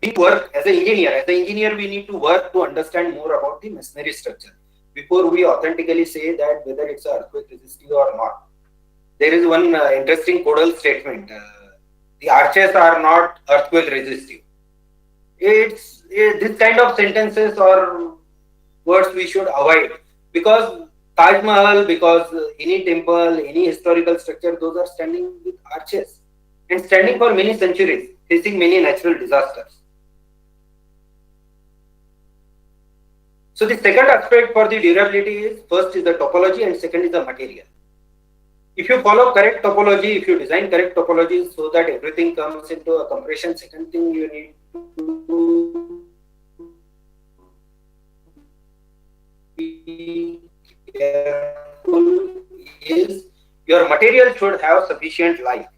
we work as an engineer. As an engineer, we need to work to understand more about the masonry structure before we authentically say that whether it's earthquake resistive or not. There is one interesting codal statement. The arches are not earthquake resistive. It's this kind of sentences or words we should avoid, because Taj Mahal, because any temple, any historical structure, those are standing with arches and standing for many centuries, facing many natural disasters. So the second aspect for the durability is, first is the topology and second is the material. If you follow correct topology, if you design correct topology so that everything comes into a compression, second thing you need to be careful is your material should have sufficient life.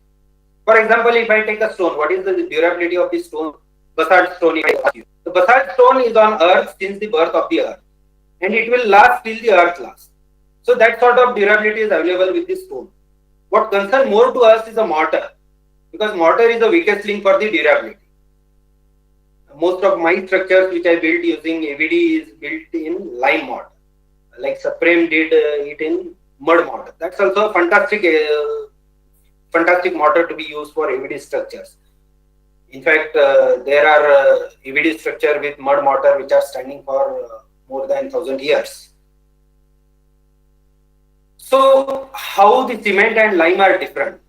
For example, if I take a stone, what is the durability of the stone? Basalt stone. The basalt stone is on earth since the birth of the earth, and it will last till the earth lasts. So that sort of durability is available with this stone. What concerns more to us is a mortar, because mortar is the weakest link for the durability. Most of my structures which I built using AVD is built in lime mortar, like Supreme did it in mud mortar. That's also a fantastic mortar to be used for AVD structures. In fact, there are EVD structure with mud mortar which are standing for more than 1000 years. So, how the cement and lime are different?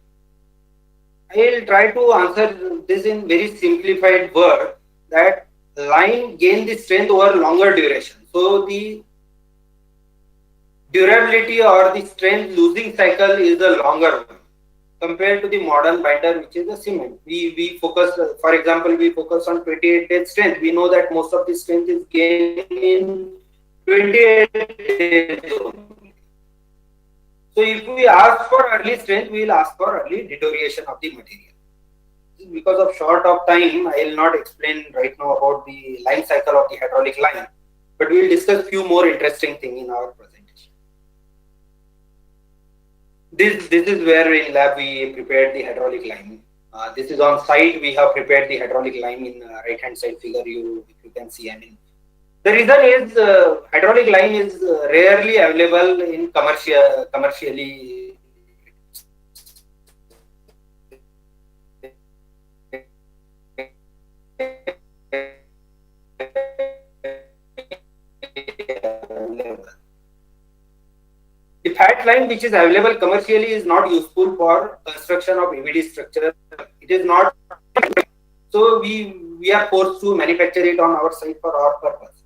I will try to answer this in very simplified word, that line gain the strength over longer duration. So the durability or the strength losing cycle is the longer one compared to the modern binder, which is the cement. We focus, for example, we focus on 28 days strength. We know that most of the strength is gained in 28 days only. So if we ask for early strength, we will ask for early deterioration of the material. Because of short of time, I will not explain right now about the line cycle of the hydraulic line, but we will discuss few more interesting things in our presentation. This is where in lab we prepared the hydraulic line. This is on site. We have prepared the hydraulic line in right hand side figure. You can see. I mean, the reason is hydraulic line is rarely available in commercially. The fat line which is available commercially is not useful for construction of EVD structure. It is not. So we are forced to manufacture it on our site for our purpose.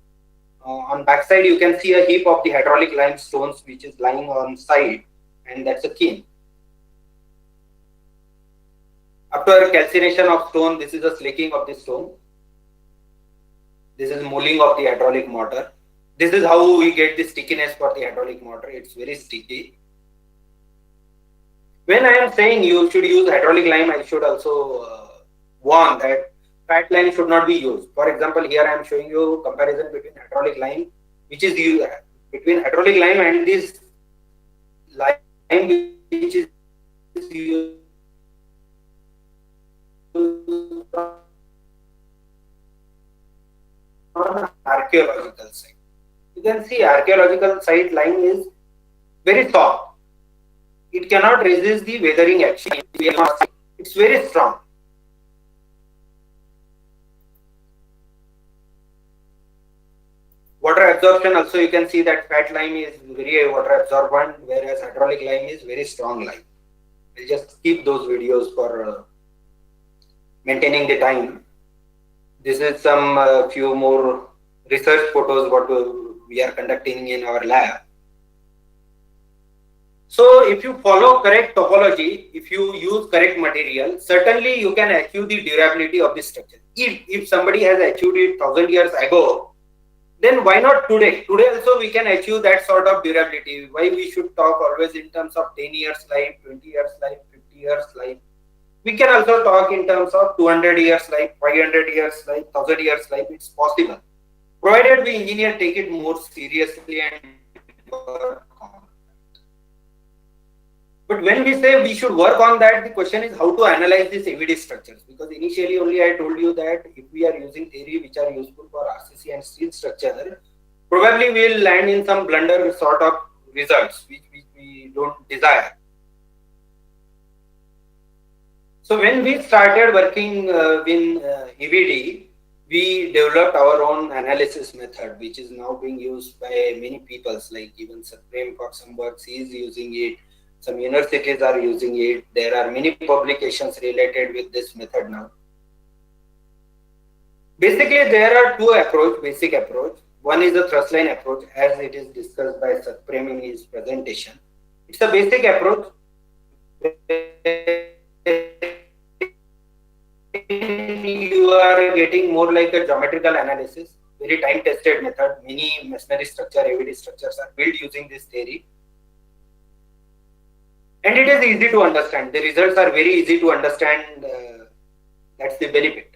On backside you can see a heap of the hydraulic limestones which is lying on site, and that's a kiln. After calcination of stone, this is a slaking of the stone. This is molding of the hydraulic motor. This is how we get the stickiness for the hydraulic motor. It's very sticky. When I am saying you should use hydraulic lime, I should also warn that fat lime should not be used. For example, here I am showing you comparison between hydraulic lime, which is used between hydraulic lime and this lime which is used on archaeological site. You can see archaeological site lime is very soft. It cannot resist the weathering action. It's very strong. Water absorption also, you can see that fat lime is very water absorbent, whereas hydraulic lime is very strong lime. We'll just keep those videos for maintaining the time. This is some few more research photos what we are conducting in our lab. So if you follow correct topology, if you use correct material, certainly you can achieve the durability of the structure. If somebody has achieved it 1000 years ago, then why not today? Today also we can achieve that sort of durability. Why we should talk always in terms of 10 years life, 20 years life, 50 years life. We can also talk in terms of 200 years life, 500 years life, 1000 years life. It's possible, provided we engineer take it more seriously and work on. But when we say we should work on that, the question is how to analyze these EVD structures. Because initially only I told you that if we are using theory which are useful for RCC and steel structure, probably we will land in some blunder sort of results which we don't desire. So when we started working in EVD, we developed our own analysis method, which is now being used by many people, like even Supreme for some works he is using it. Some universities are using it. There are many publications related with this method now. Basically, there are two basic approach. One is the thrust line approach, as it is discussed by Supreme in his presentation. It's a basic approach. You are getting more like a geometrical analysis, very time-tested method. Many masonry structure, EVD structures are built using this theory. And it is easy to understand. The results are very easy to understand. That's the benefit.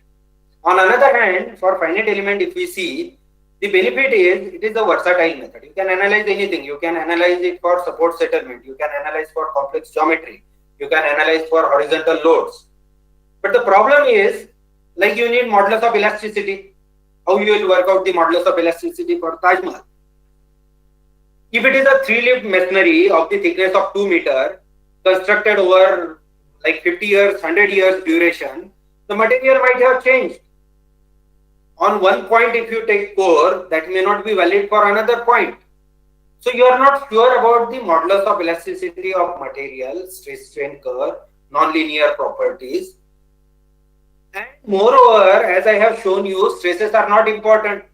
On another hand, for finite element, if we see, the benefit is it is a versatile method. You can analyze anything. You can analyze it for support settlement. You can analyze for complex geometry. You can analyze for horizontal loads. But the problem is, like you need modulus of elasticity. How you will work out the modulus of elasticity for Taj Mahal? If it is a 3-lift masonry of the thickness of 2 meters, constructed over like 50 years, 100 years duration, the material might have changed. On one point, if you take core, that may not be valid for another point. So you are not sure about the modulus of elasticity of material, stress strain curve, non-linear properties. And moreover, as I have shown you, stresses are not important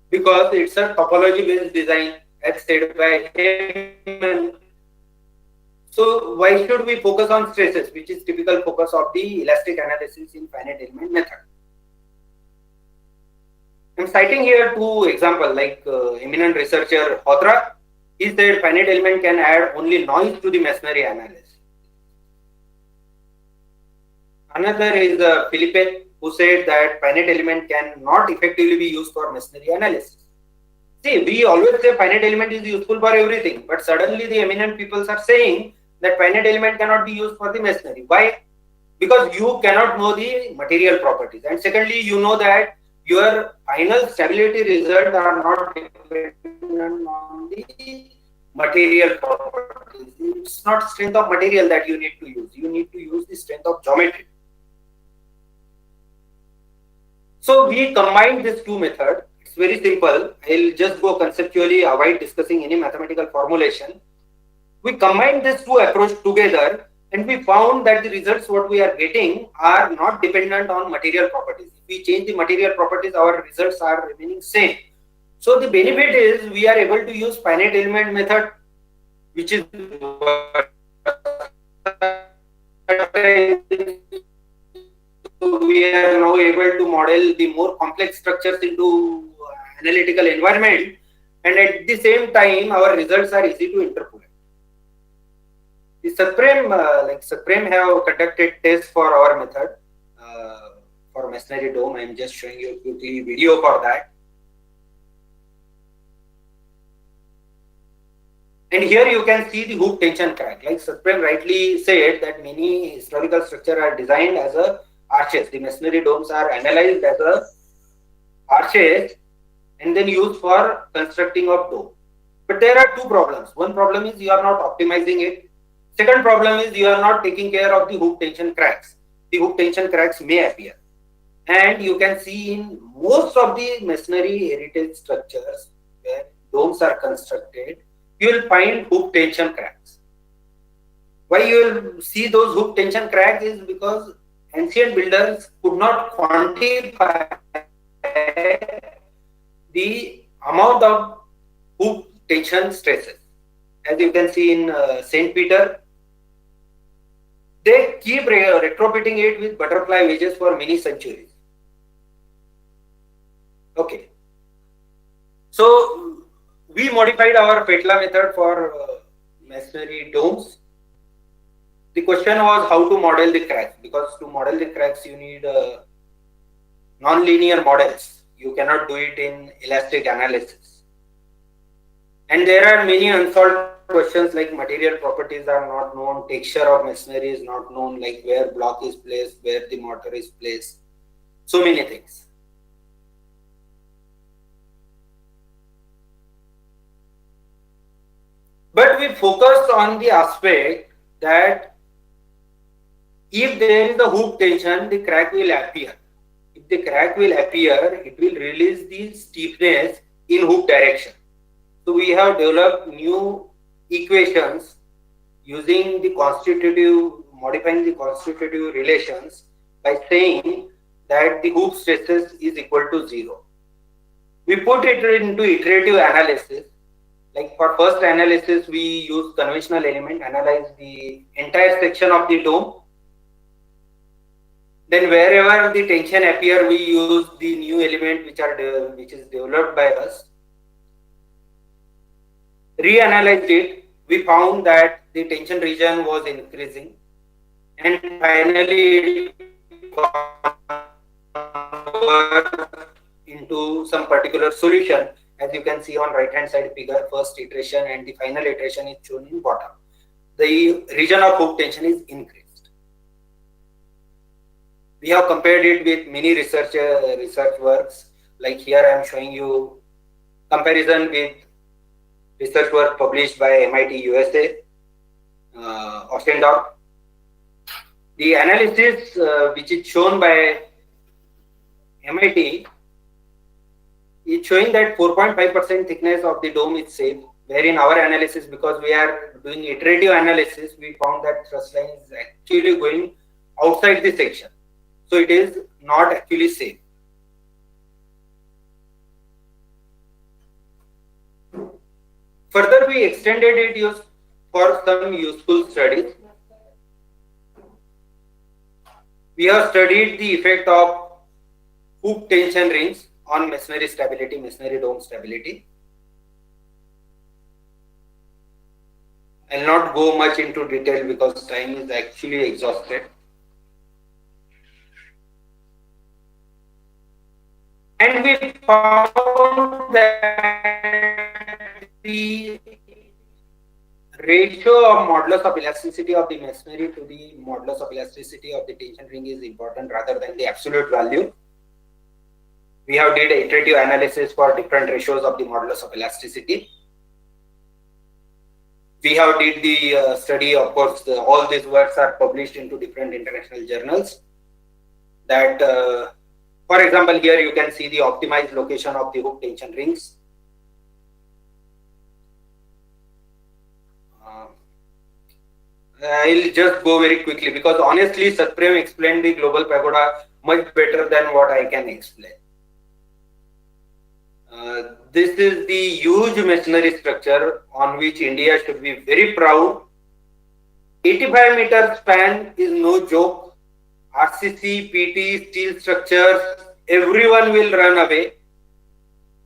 because it's a topology based design as said by him. So why should we focus on stresses, which is typical focus of the elastic analysis in finite element method? I'm citing here two examples like eminent researcher Hodra. He said finite element can add only noise to the masonry analysis. Another is Philippe, who said that finite element can not effectively be used for masonry analysis. See, we always say finite element is useful for everything, but suddenly the eminent peoples are saying that finite element cannot be used for the masonry. Why? Because you cannot know the material properties, and secondly, you know that your final stability results are not dependent on the material properties. It's not strength of material that you need to use. You need to use the strength of geometry. So we combine these two methods. It's very simple. I'll just go conceptually, avoid discussing any mathematical formulation. We combined these two approaches together and we found that the results what we are getting are not dependent on material properties. If we change the material properties, our results are remaining same. So the benefit is we are able to use finite element method, which is we are now able to model the more complex structures into analytical environment, and at the same time our results are easy to interpolate. The Supreme have conducted tests for our method for masonry dome. I am just showing you quickly video for that. And here you can see the hoop tension crack. Like Supreme rightly said that many historical structures are designed as a arches. The masonry domes are analyzed as a arches and then used for constructing of dome. But there are two problems. One problem is you are not optimizing it. Second problem is you are not taking care of the hoop tension cracks. The hoop tension cracks may appear. And you can see in most of the masonry heritage structures where domes are constructed, you will find hoop tension cracks. Why you will see those hoop tension cracks is because ancient builders could not quantify the amount of hoop tension stresses. As you can see in St. Peter, they keep retrofitting it with butterfly wedges for many centuries. Okay. So we modified our Petla method for masonry domes. The question was how to model the cracks, because to model the cracks you need non-linear models. You cannot do it in elastic analysis. And there are many unsolved questions like material properties are not known, texture of masonry is not known, like where block is placed, where the mortar is placed, so many things. But we focus on the aspect that if there is a hoop tension, the crack will appear. If the crack will appear, it will release the stiffness in hoop direction. So we have developed new equations using the modifying the constitutive relations by saying that the hoop stresses is equal to 0. We put it into iterative analysis. Like for first analysis, we use conventional element, analyze the entire section of the dome. Then wherever the tension appear, we use the new element which is developed by us. Reanalyzed it, we found that the tension region was increasing, and finally into some particular solution. As you can see on right hand side figure, first iteration and the final iteration is shown in bottom. The region of hoop tension is increased. We have compared it with many research works. Like here I am showing you comparison with research work published by MIT USA, Ostendorf. The analysis which is shown by MIT is showing that 4.5% thickness of the dome is safe, where in our analysis, because we are doing iterative analysis, we found that thrust line is actually going outside the section. So it is not actually safe. Further, we extended it use for some useful studies. We have studied the effect of hoop tension rings on masonry stability, masonry dome stability. I'll not go much into detail because time is actually exhausted. And we found that the ratio of modulus of elasticity of the masonry to the modulus of elasticity of the tension ring is important rather than the absolute value. We have did iterative analysis for different ratios of the modulus of elasticity. We have did the study, of course, all these works are published into different international journals. That, for example, here you can see the optimized location of the hook tension rings. I'll just go very quickly because honestly, Satprem explained the global pagoda much better than what I can explain. This is the huge masonry structure on which India should be very proud. 85-meter span is no joke. RCC, PT, steel structures, everyone will run away.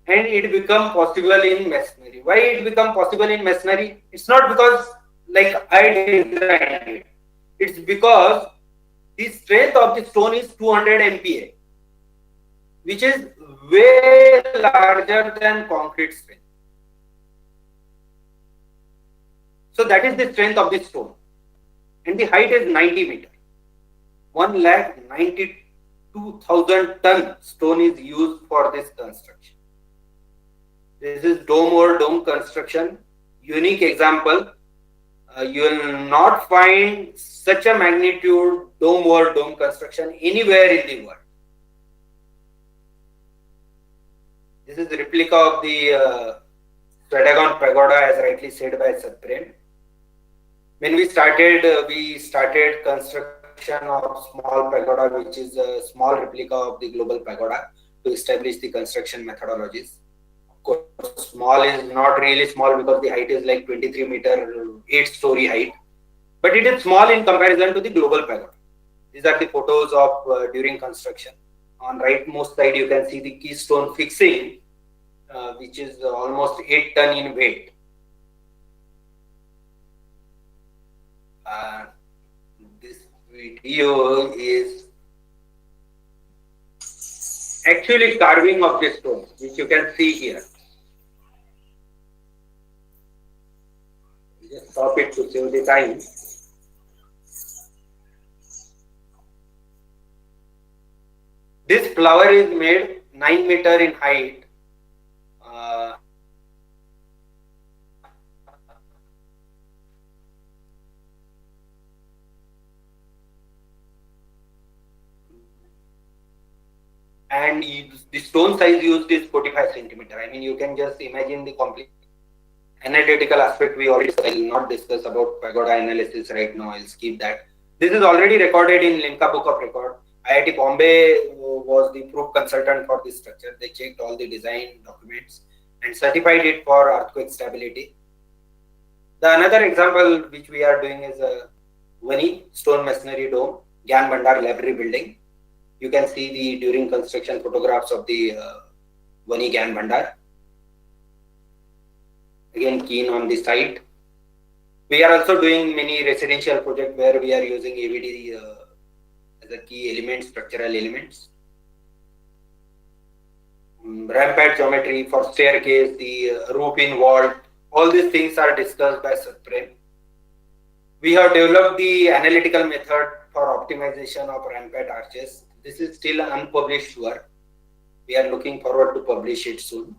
And it become possible in masonry. Why it become possible in masonry? It's not because like I designed it. It's because the strength of the stone is 200 MPa, which is way larger than concrete strength. So that is the strength of the stone. And the height is 90 meters. 1,92,000 ton stone is used for this construction. This is dome over dome construction. Unique example. You will not find such a magnitude dome over dome construction anywhere in the world. This is a replica of the Stradagon Pagoda, as rightly said by Satprem. When we started construction of small pagoda, which is a small replica of the global pagoda, to establish the construction methodologies. Of course, small is not really small because the height is like 23 meter, 8-story height, but it is small in comparison to the global pagoda. These are the photos of during construction. On rightmost side, you can see the keystone fixing, which is almost 8 ton in weight. This video is actually carving of the stone, which you can see here. Just stop it to save the time. This flower is made 9 meter in height. And the stone size used is 45 centimeter. I mean, you can just imagine the complete analytical aspect we already discussed. I will not discuss about pagoda analysis right now. I'll skip that. This is already recorded in Limca Book of Record. IIT Bombay was the proof consultant for this structure. They checked all the design documents and certified it for earthquake stability. The another example which we are doing is a Vani stone masonry dome, Gyan Bhandar library building. You can see the during construction photographs of the Vani Gyan Bhandar. Again, keen on the site. We are also doing many residential projects where we are using AVD as a key element, structural elements. Rampart geometry for staircase, the roof in vault, all these things are discussed by Satprem. We have developed the analytical method for optimization of rampart arches. This is still an unpublished work. We are looking forward to publish it soon.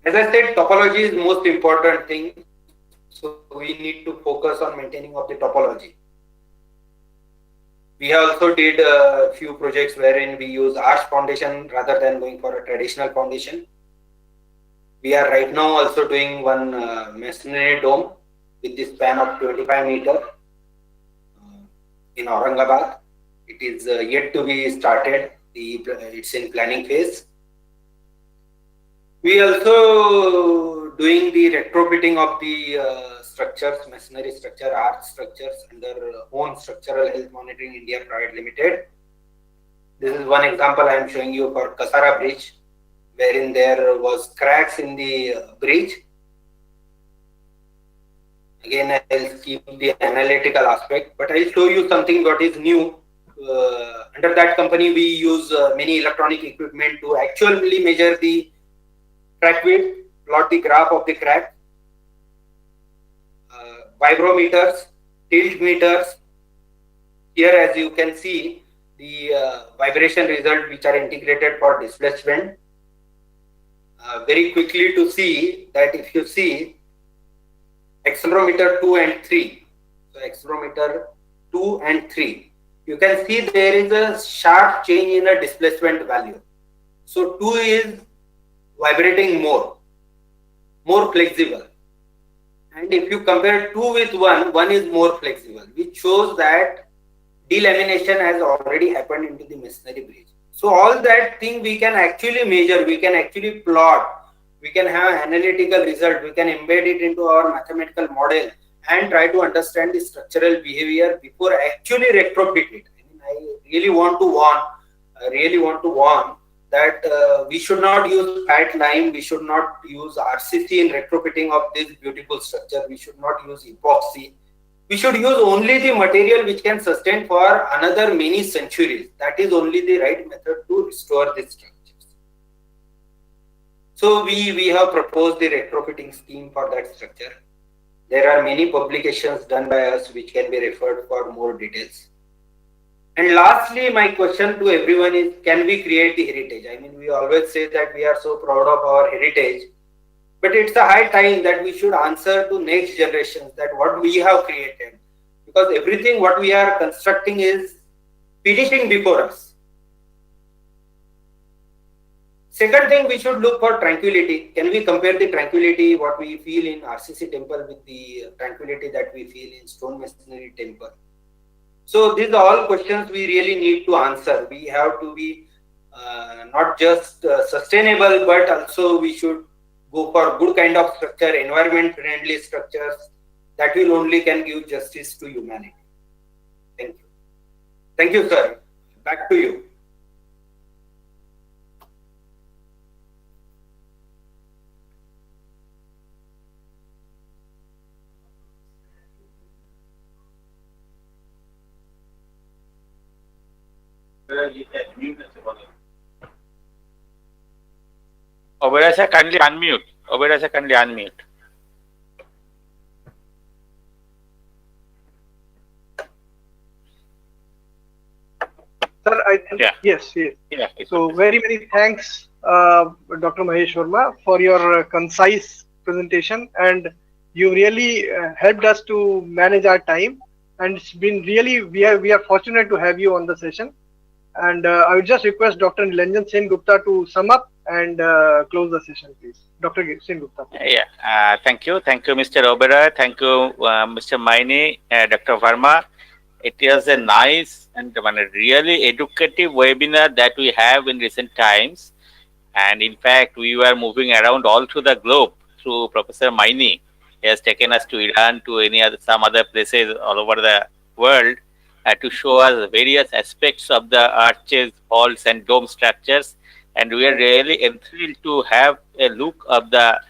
As I said, topology is most important thing. So we need to focus on maintaining of the topology. We also did a few projects wherein we use arch foundation rather than going for a traditional foundation. We are right now also doing one masonry dome with the span of 25 meters in Aurangabad. It is yet to be started. It's in planning phase. We also doing the retrofitting of the structures, masonry structure, arch structures under own Structural Health Monitoring India Private Limited. This is one example I am showing you for Kasara Bridge, wherein there was cracks in the bridge. Again, I'll keep the analytical aspect, but I'll show you something what is new. Under that company, we use many electronic equipment to actually measure the crack width, plot the graph of the crack, vibrometers, tilt meters. Here, as you can see, the vibration result which are integrated for displacement. Very quickly to see that if you see accelerometer 2 and 3, so accelerometer 2 and 3, you can see there is a sharp change in a displacement value. So 2 is vibrating more flexible. And if you compare 2 with 1, 1 is more flexible, which shows that delamination has already happened into the masonry bridge. So all that thing we can actually measure, we can actually plot, we can have analytical result, we can embed it into our mathematical model and try to understand the structural behavior before actually retrofit it. I mean, I really want to warn that we should not use fat lime, we should not use RCC in retrofitting of this beautiful structure, we should not use epoxy. We should use only the material which can sustain for another many centuries. That is only the right method to restore these structures. So we have proposed the retrofitting scheme for that structure. There are many publications done by us which can be referred for more details. And lastly, my question to everyone is, can we create the heritage? I mean, we always say that we are so proud of our heritage, but it's a high time that we should answer to next generations that what we have created, because everything what we are constructing is finishing before us. Second thing, we should look for tranquility. Can we compare the tranquility what we feel in RCC temple with the tranquility that we feel in stone masonry temple? So these are all questions we really need to answer. We have to be not just sustainable, but also we should go for good kind of structure, environment friendly structures that will only can give justice to humanity. Thank you. Thank you, sir. Back to you. Oberasa, kindly unmute. Oberasa, kindly unmute. Sir, I think yes. Yeah. So very many thanks, Dr. Mahesh Verma, for your concise presentation, and you really helped us to manage our time. And it's been really we are fortunate to have you on the session. And I would just request Dr. Nilanjan Sen Gupta to sum up and close the session, please. Dr. Sen Gupta. Yeah. Thank you, Mr. Obera. Thank you, Mr. Maini, Dr. Verma. It was a nice and really educative webinar that we have in recent times. And in fact, we were moving around all through the globe through Professor Maini. He has taken us to Iran, to some other places all over the world to show us various aspects of the arches, vaults, and dome structures. And we are really enthralled to have a look of the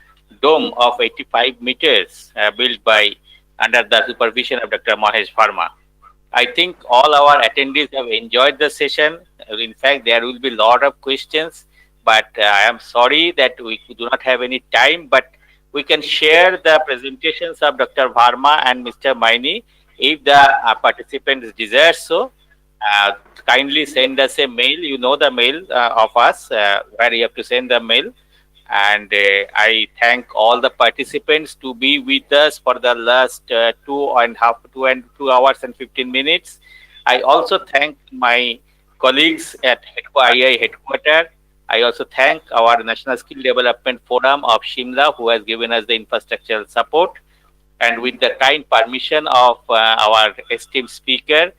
dome of 85 meters built by under the supervision of Dr. Mahesh Verma. I think all our attendees have enjoyed the session. In fact, there will be a lot of questions, but I am sorry that we do not have any time, but we can share the presentations of Dr. Verma and Mr. Maini if the participants desire so. Kindly send us a mail. You know the mail of us where you have to send the mail. And I thank all the participants to be with us for the last 2 hours and 15 minutes. I also thank my colleagues at II headquarters. I also thank our National Skill Development Forum of Shimla, who has given us the infrastructural support. And with the kind permission of our esteemed speaker,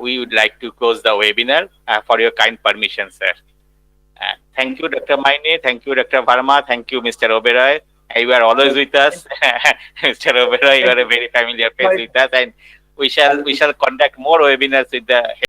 we would like to close the webinar for your kind permission, sir. Thank you, Dr. Maine. Thank you, Dr. Verma. Thank you, Mr. Oberoi. You are always with us, Mr. Oberoi. You Thank are a you. very familiar face Bye. with us, and we shall conduct more webinars with the